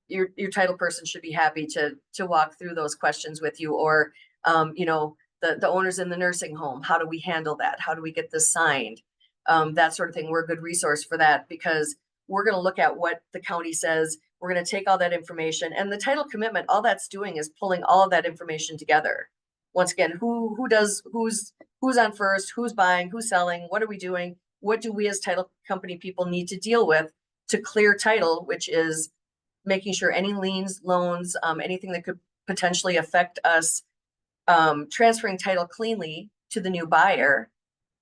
your title person should be happy to walk through those questions with you, or the owners in the nursing home. How do we handle that? How do we get this signed? That sort of thing. We're a good resource for that, because we're going to look at what the county says. We're going to take all that information, and the title commitment, all that's doing is pulling all of that information together. Once again, who's on first, who's buying, who's selling, what are we doing? What do we as title company people need to deal with to clear title, which is making sure any liens, loans, anything that could potentially affect us transferring title cleanly to the new buyer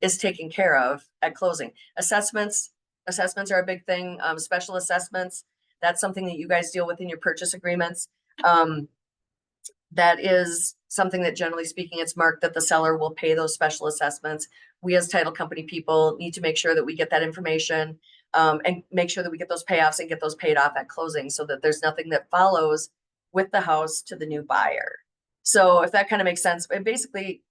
is taken care of at closing. Assessments are a big thing. Special assessments, that's something that you guys deal with in your purchase agreements. That is something that, generally speaking, it's marked that the seller will pay those special assessments. We as title company people need to make sure that we get that information and make sure that we get those payoffs and get those paid off at closing, so that there's nothing that follows with the house to the new buyer. So if that kind of makes sense, and basically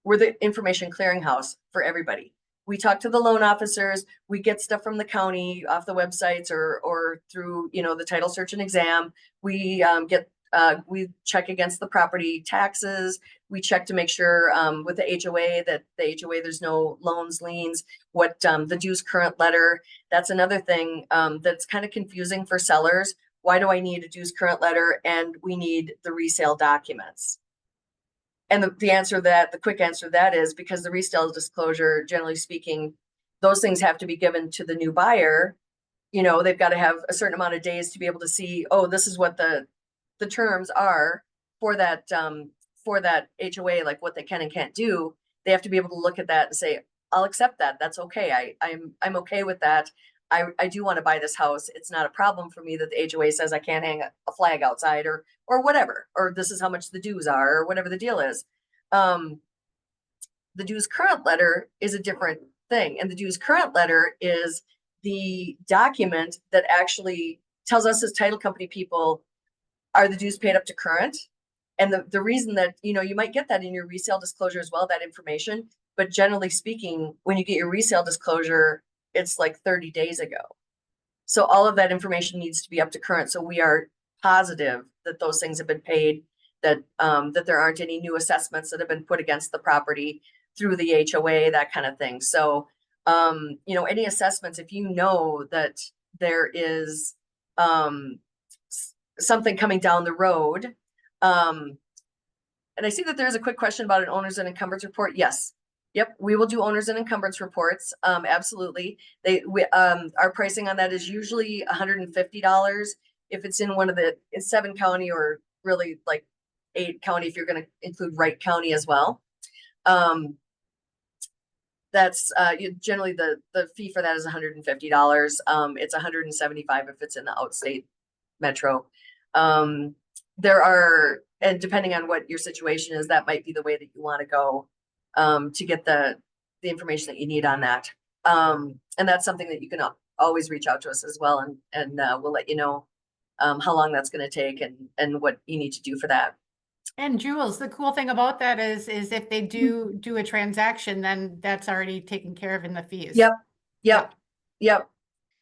we're the information clearinghouse for everybody. We talk to the loan officers, we get stuff from the county off the websites or through, you know, the title search and exam. We we check against the property taxes. We check to make sure with the HOA that the HOA there's no loans, liens, what the dues current letter. That's another thing that's kind of confusing for sellers. Why do I need a dues current letter and we need the resale documents? And the quick answer to that is because the resale disclosure, generally speaking, those things have to be given to the new buyer. You know, they've got to have a certain amount of days to be able to see, oh, this is what the terms are for that HOA, like what they can and can't do. They have to be able to look at that and say, I'll accept that. That's okay. I'm okay with that. I do want to buy this house. It's not a problem for me that the HOA says I can't hang a flag outside or whatever, or this is how much the dues are or whatever the deal is. The dues current letter is a different thing. And the dues current letter is the document that actually tells us as title company people, are the dues paid up to current? And the reason that, you know, you might get that in your resale disclosure as well, that information, but generally speaking, when you get your resale disclosure, it's like 30 days ago. So all of that information needs to be up to current. So we are positive that those things have been paid, that that there aren't any new assessments that have been put against the property through the HOA, that kind of thing. So, you know, any assessments, if you know that there is something coming down the road, and I see that there's a quick question about an owners and encumbrance report. Yes. Yep, we will do owners and encumbrance reports. Absolutely. Our pricing on that is usually $150 if it's in one of the 7 county or really like 8 county if you're going to include Wright County as well. That's generally the fee for that is $150. It's $175 if it's in the outstate metro. There are, and depending on what your situation is, that might be the way that you want to go to get the information that you need on that. And that's something that you can always reach out to us as well, and we'll let you know how long that's going to take and what you need to do for that. And Jules, the cool thing about that is if they do a transaction, then that's already taken care of in the fees. Yep.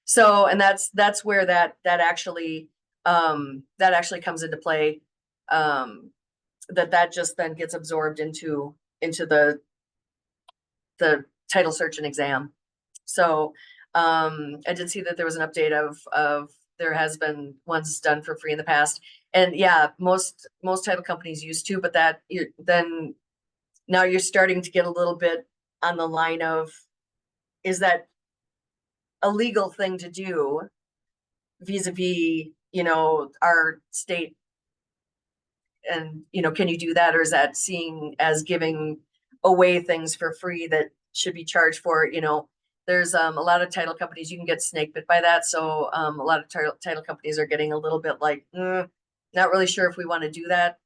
So, and that's where that actually comes into play. That just then gets absorbed into the title search and exam. So I did see that there was an update of there has been ones done for free in the past. And yeah, most title companies used to, but then now you're starting to get a little bit on the line of, is that a legal thing to do vis-a-vis, you know, our state? And, you know, can you do that? Or is that seen as giving away things for free that should be charged for? You know, there's a lot of title companies, you can get snake bit by that. So a lot of title companies are getting a little bit like, not really sure if we want to do that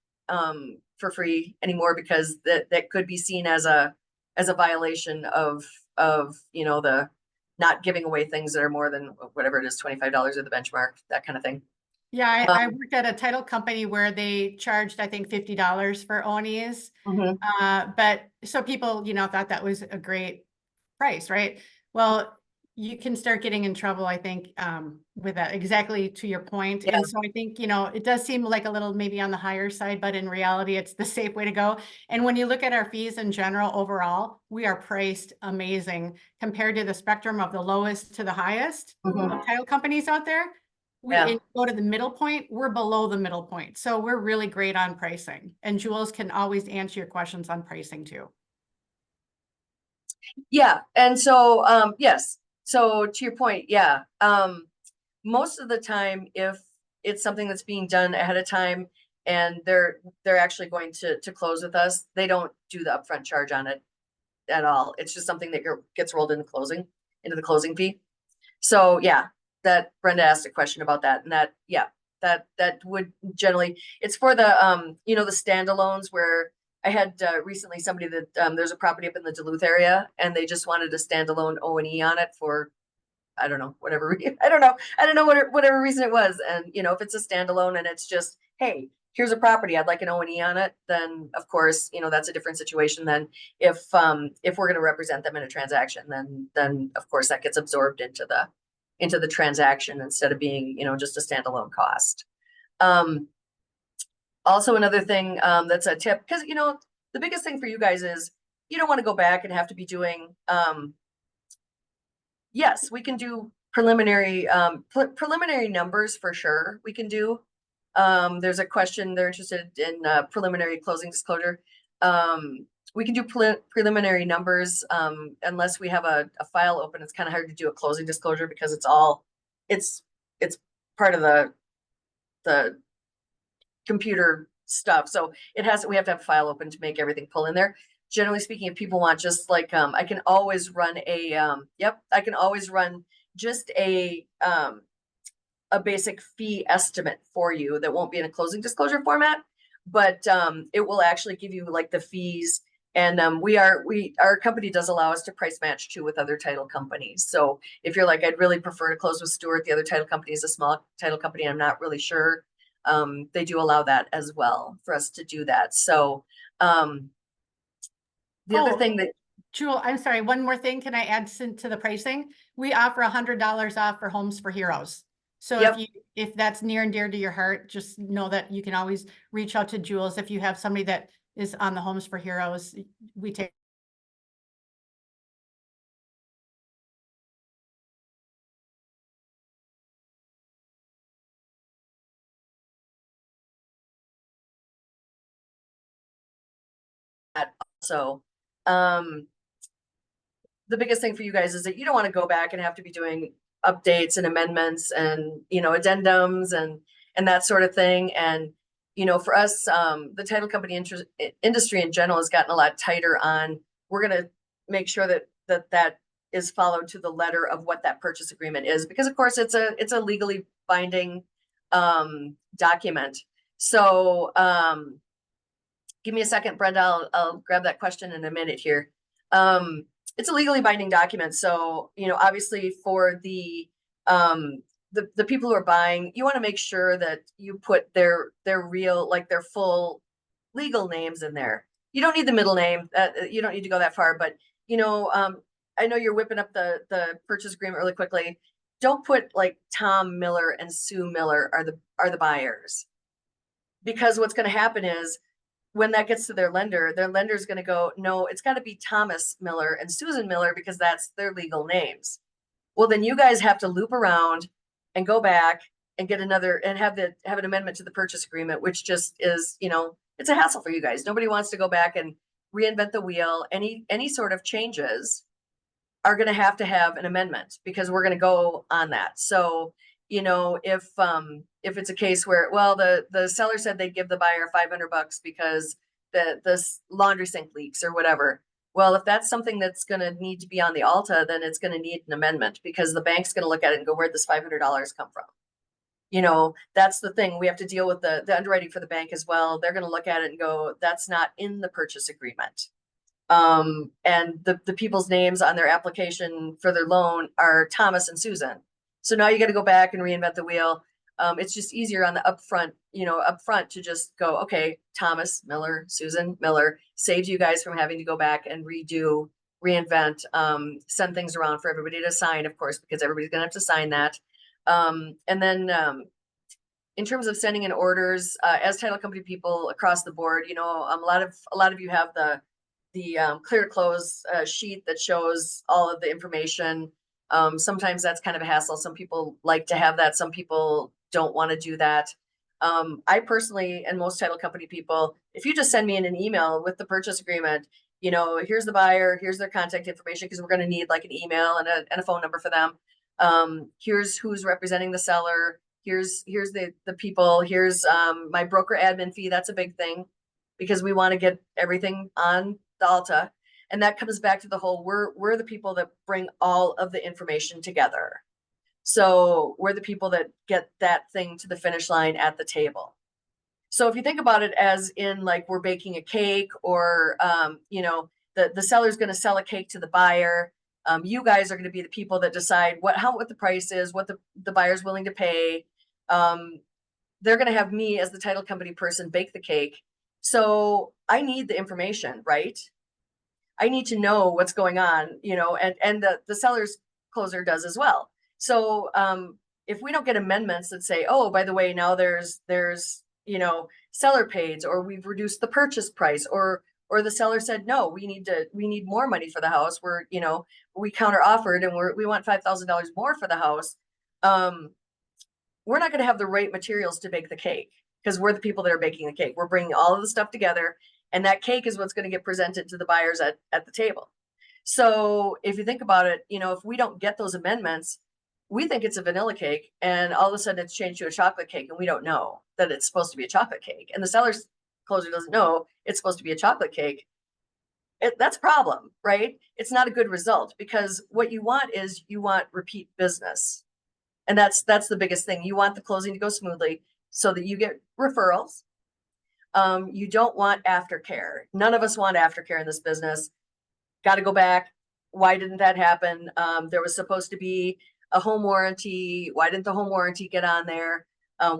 for free anymore, because that could be seen as a violation of you know, the not giving away things that are more than whatever it is, $25 or the benchmark, that kind of thing. Yeah, I worked at a title company where they charged, I think, $50 for ONEs. But so people, you know, thought that was a great price, right? Well, you can start getting in trouble, I think, with that, exactly to your point. Yeah. And so I think, you know, it does seem like a little maybe on the higher side, but in reality, it's the safe way to go. And when you look at our fees in general, overall, we are priced amazing compared to the spectrum of the lowest to the highest of title companies out there. We go to the middle point, we're below the middle point. So we're really great on pricing. And Jules can always answer your questions on pricing too. Yeah. And so, yes. So to your point, yeah. Most of the time, if it's something that's being done ahead of time and they're actually going to close with us, they don't do the upfront charge on it at all. It's just something that gets rolled into the closing fee. So yeah, that Brenda asked a question about that, and that would generally, it's for the you know, the standalones where I had recently somebody that there's a property up in the Duluth area and they just wanted a standalone O&E on it for, I don't know, whatever. I don't know whatever reason it was. And, you know, if it's a standalone and it's just, hey, here's a property, I'd like an O&E on it, then of course, that's a different situation than if we're going to represent them in a transaction, then of course that gets absorbed into the transaction instead of being, just a standalone cost. Also another thing, that's a tip, because, the biggest thing for you guys is you don't want to go back and have to be doing, yes, we can do preliminary numbers for sure. We can do. There's a question they're interested in, preliminary closing disclosure. We can do preliminary numbers, unless we have a file open. It's kind of hard to do a closing disclosure because it's part of the computer stuff. So we have to have a file open to make everything pull in there. Generally speaking, if people want just like, I can always run just a basic fee estimate for you that won't be in a closing disclosure format, but it will actually give you like the fees. And our company does allow us to price match too with other title companies. So if you're like, I'd really prefer to close with Stewart, the other title company is a small title company, I'm not really sure. They do allow that as well for us to do that. So the other thing that, Jewel, I'm sorry, one more thing. Can I add to the pricing? We offer $100 off for Homes for Heroes. So Yep. if that's near and dear to your heart, just know that you can always reach out to Jules. If you have somebody that is on the Homes for Heroes, we take. So, the biggest thing for you guys is that you don't want to go back and have to be doing updates and amendments and, addendums and that sort of thing. And, for us, the title company industry in general has gotten a lot tighter on, we're going to make sure that is followed to the letter of what that purchase agreement is, because of course it's a legally binding, document. So, give me a second, Brenda. I'll grab that question in a minute here. It's a legally binding document. So, obviously for the people who are buying, you want to make sure that you put their real, like their full legal names in there. You don't need the middle name. You don't need to go that far, but I know you're whipping up the purchase agreement really quickly. Don't put like Tom Miller and Sue Miller are the buyers, because what's going to happen is, when that gets to their lender's going to go, no, it's got to be Thomas Miller and Susan Miller because that's their legal names. Well, then you guys have to loop around and go back and get another and have an amendment to the purchase agreement, which just is, it's a hassle for you guys. Nobody wants to go back and reinvent the wheel. Any sort of changes are going to have an amendment because we're going to go on that. So, if it's a case where, well, the seller said they'd give the buyer $500 because the laundry sink leaks or whatever. Well, if that's something that's going to need to be on the Alta, then it's going to need an amendment because the bank's going to look at it and go, where'd this $500 come from? That's the thing. We have to deal with the underwriting for the bank as well. They're going to look at it and go, that's not in the purchase agreement. And the people's names on their application for their loan are Thomas and Susan. So now you got to go back and reinvent the wheel. It's just easier on the upfront to just go, okay, Thomas Miller, Susan Miller, saves you guys from having to go back and reinvent, send things around for everybody to sign, of course, because everybody's going to have to sign that. And then in terms of sending in orders, as title company people across the board, a lot of you have the clear to close sheet that shows all of the information. Sometimes that's kind of a hassle. Some people like to have that. Some people don't want to do that. I personally, and most title company people, if you just send me in an email with the purchase agreement, here's the buyer, here's their contact information, because we're going to need like an email and a phone number for them. Here's who's representing the seller. Here's the people. Here's my broker admin fee. That's a big thing because we want to get everything on the Alta. And that comes back to the whole, we're the people that bring all of the information together. So we're the people that get that thing to the finish line at the table. So if you think about it as in like we're baking a cake, or, the seller's going to sell a cake to the buyer. You guys are going to be the people that decide what the price is, what the buyer's willing to pay. they're going to have me as the title company person bake the cake. So I need the information, right? I need to know what's going on, you know, and the seller's closer does as well. So if we don't get amendments that say, oh, by the way, now there's you know, seller pays, or we've reduced the purchase price, or the seller said, no, we need more money for the house. We're, you know, we counter offered and we want $5,000 more for the house. We're not going to have the right materials to bake the cake, because we're the people that are baking the cake. We're bringing all of the stuff together, and that cake is what's going to get presented to the buyers at the table. So if you think about it, you know, if we don't get those amendments, we think it's a vanilla cake, and all of a sudden it's changed to a chocolate cake, and we don't know that it's supposed to be a chocolate cake, and the seller's closer doesn't know it's supposed to be a chocolate cake. That's a problem, right? It's not a good result, because what you want is you want repeat business. And that's the biggest thing. You want the closing to go smoothly so that you get referrals. You don't want aftercare. None of us want aftercare in this business. Got to go back. Why didn't that happen? There was supposed to be a home warranty. Why didn't the home warranty get on there?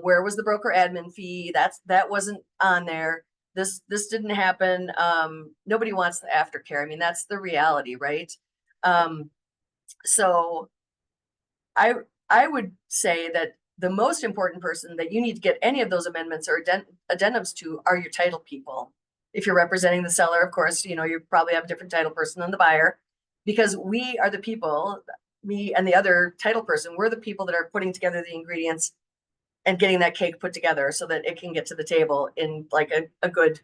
Where was the broker admin fee? That wasn't on there. This didn't happen. Nobody wants the aftercare. I mean, that's the reality, right? So I would say that the most important person that you need to get any of those amendments or addendums to are your title people. If you're representing the seller, of course, you know, you probably have a different title person than the buyer, because we are the people, me and the other title person, we're the people that are putting together the ingredients and getting that cake put together so that it can get to the table in like a good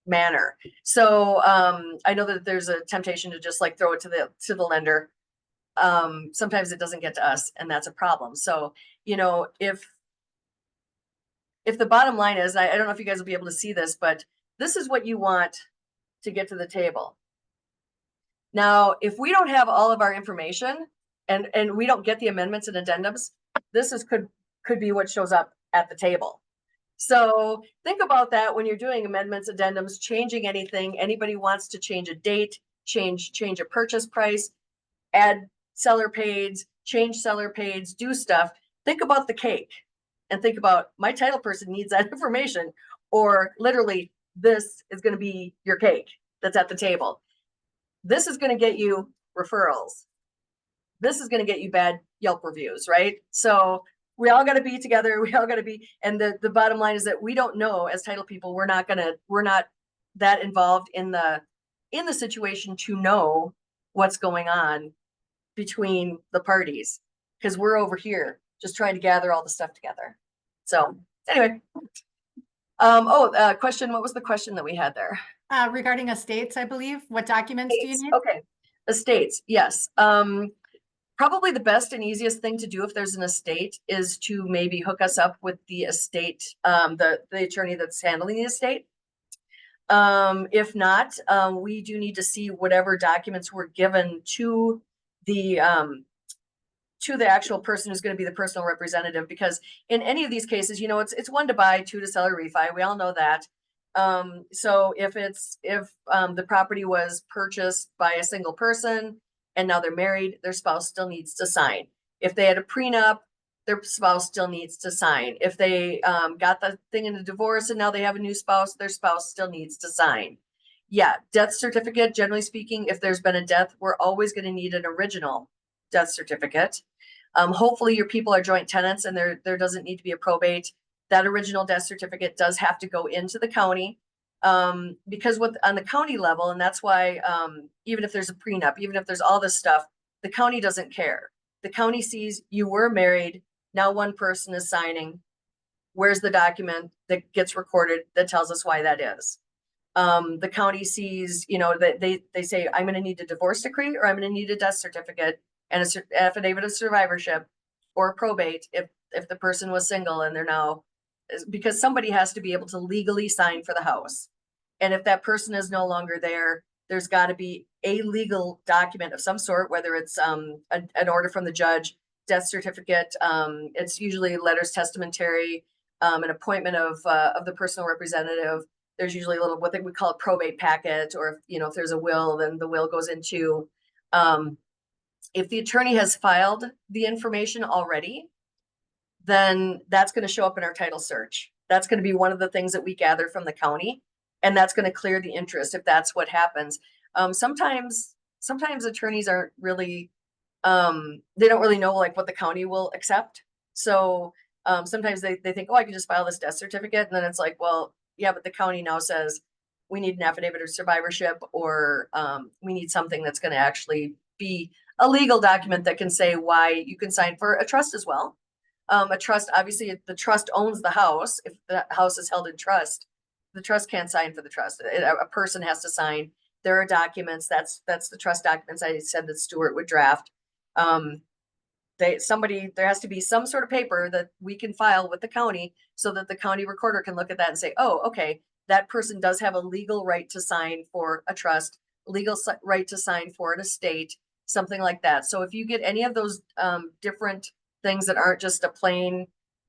manner. So I know that there's a temptation to just like throw it to the lender. Sometimes it doesn't get to us, and that's a problem. So, you know, if the bottom line is, I don't know if you guys will be able to see this, but this is what you want to get to the table. Now, if we don't have all of our information and we don't get the amendments and addendums, this could be what shows up at the table. So think about that when you're doing amendments, addendums, changing anything. Anybody wants to change a date, change a purchase price, add seller pays, change seller pays, do stuff. Think about the cake and think about, my title person needs that information, or literally this is going to be your cake that's at the table. This is going to get you referrals. This is going to get you bad Yelp reviews, right? So we all got to be together. We all got to be, and the bottom line is that we don't know, as title people, we're not that involved in the situation to know what's going on between the parties, because we're over here just trying to gather all the stuff together. So anyway, question. What was the question that we had there? Regarding estates, I believe. What documents do you need? Okay, estates. Yes. Probably the best and easiest thing to do if there's an estate is to maybe hook us up with the estate, the attorney that's handling the estate. If not, we do need to see whatever documents were given to the actual person who's going to be the personal representative, because in any of these cases, you know, it's one to buy, two to sell or refi. We all know that. So if the property was purchased by a single person and now they're married, their spouse still needs to sign. If they had a prenup, their spouse still needs to sign. If they got the thing in a divorce and now they have a new spouse, their spouse still needs to sign. Yeah, death certificate, generally speaking, if there's been a death, we're always going to need an original death certificate. Hopefully your people are joint tenants and there doesn't need to be a probate. That original death certificate does have to go into the county, because on the county level, and that's why even if there's a prenup, even if there's all this stuff, the county doesn't care. The county sees you were married. Now one person is signing. Where's the document that gets recorded that tells us why that is? The county sees, you know, that they say, I'm going to need a divorce decree, or I'm going to need a death certificate and an affidavit of survivorship, or a probate if the person was single and they're now, because somebody has to be able to legally sign for the house. And if that person is no longer there, there's got to be a legal document of some sort, whether it's an order from the judge, death certificate. It's usually letters testamentary, an appointment of the personal representative. There's usually a little, what we call a probate packet, or if there's a will, then the will goes into, if the attorney has filed the information already, then that's going to show up in our title search. That's going to be one of the things that we gather from the county, and that's going to clear the interest if that's what happens. Sometimes attorneys aren't really, they don't really know like what the county will accept. So sometimes they think, oh, I can just file this death certificate. And then it's like, well, yeah, but the county now says we need an affidavit of survivorship, or we need something that's going to actually be a legal document that can say why you can sign for a trust as well. A trust, obviously, if the trust owns the house, if the house is held in trust, the trust can't sign for the trust. A person has to sign. There are documents. That's the trust documents I said that Stuart would draft. There has to be some sort of paper that we can file with the county so that the county recorder can look at that and say, oh, okay, that person does have a legal right to sign for a trust, legal right to sign for an estate, something like that. So if you get any of those different things that aren't just a plain,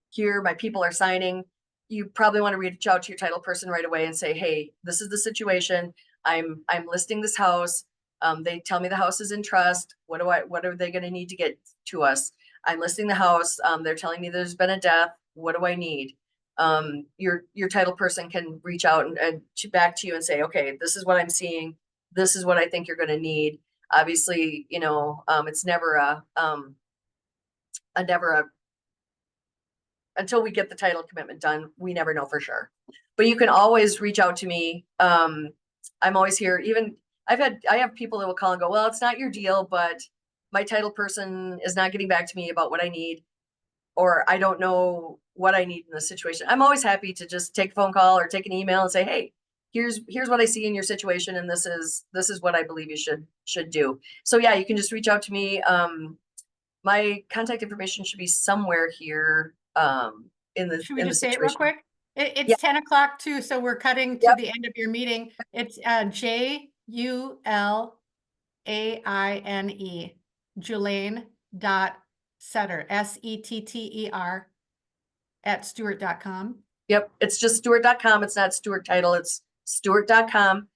here, my people are signing, you probably want to reach out to your title person right away and say, hey, this is the situation. I'm listing this house. They tell me the house is in trust. What are they going to need to get to us? I'm listing the house. They're telling me there's been a death. What do I need? Your title person can reach out and back to you and say, okay, this is what I'm seeing. This is what I think you're going to need. Obviously, it's never until we get the title commitment done, we never know for sure. But you can always reach out to me. I'm always here. Even I have people that will call and go, well, it's not your deal, but my title person is not getting back to me about what I need, or I don't know what I need in this situation. I'm always happy to just take a phone call or take an email and say, hey, here's what I see in your situation, and this is what I believe you should do. So yeah, you can just reach out to me. My contact information should be somewhere here in the Should we just say it real quick? It's Yeah. 10 o'clock too, so we're cutting to the end of your meeting. It's JULAINE, Julaine.Setter, SETTER @Stuart.com. Yep, it's just Stuart.com. It's not Stuart title, it's Stuart.com.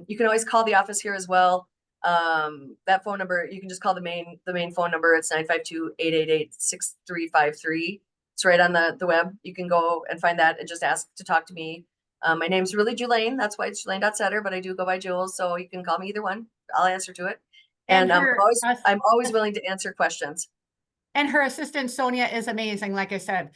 You can always call the office here as well. That phone number, you can just call the main phone number. It's 952-888-6353. It's right on the web. You can go and find that and just ask to talk to me. My name's really Julaine. That's why it's Julaine.Setter, but I do go by Jules. So you can call me either one. I'll answer to it. And I'm always willing to answer questions. And her assistant, Sonia, is amazing. Like I said,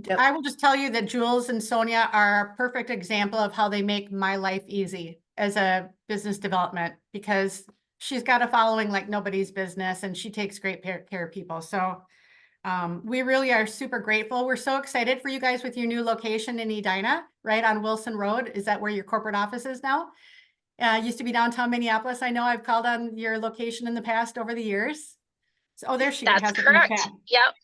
Yep. I will just tell you that Jules and Sonia are a perfect example of how they make my life easy as a business development, because she's got a following like nobody's business, and she takes great care of people. So we really are super grateful. We're so excited for you guys with your new location in Edina, right on Wilson Road. Is that where your corporate office is now? Used to be downtown Minneapolis. I know I've called on your location in the past over the years. So, there she has it. That's correct. Yep.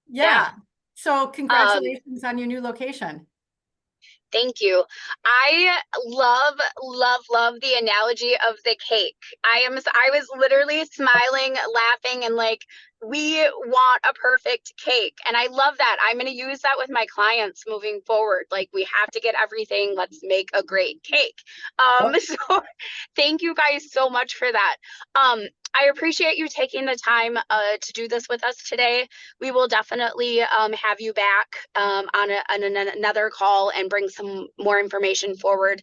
Yeah. So congratulations on your new location. Thank you. I love the analogy of the cake. I was literally smiling, laughing, and like, we want a perfect cake. And I love that. I'm going to use that with my clients moving forward. Like, we have to get everything. Let's make a great cake. So thank you guys so much for that. I appreciate you taking the time to do this with us today. We will definitely have you back on another call and bring some more information forward.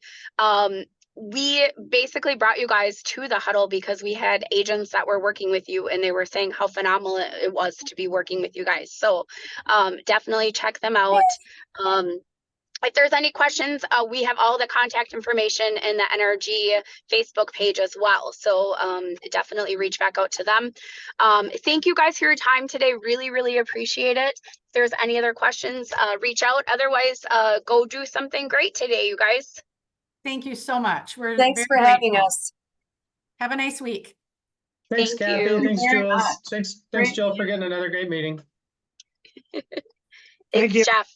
We basically brought you guys to the huddle because we had agents that were working with you, and they were saying how phenomenal it was to be working with you guys. So definitely check them out. If there's any questions, we have all the contact information in the NRG Facebook page as well. So definitely reach back out to them. Thank you guys for your time today. Really, really appreciate it. If there's any other questions, reach out. Otherwise, go do something great today, you guys. Thank you so much. Thanks for having us. Have a nice week. Thanks, Thank Kathy. you. Thanks, Very Jules. much. Thanks, Jill, for getting another great meeting. Thanks, you. Jeff.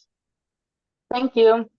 Thank you.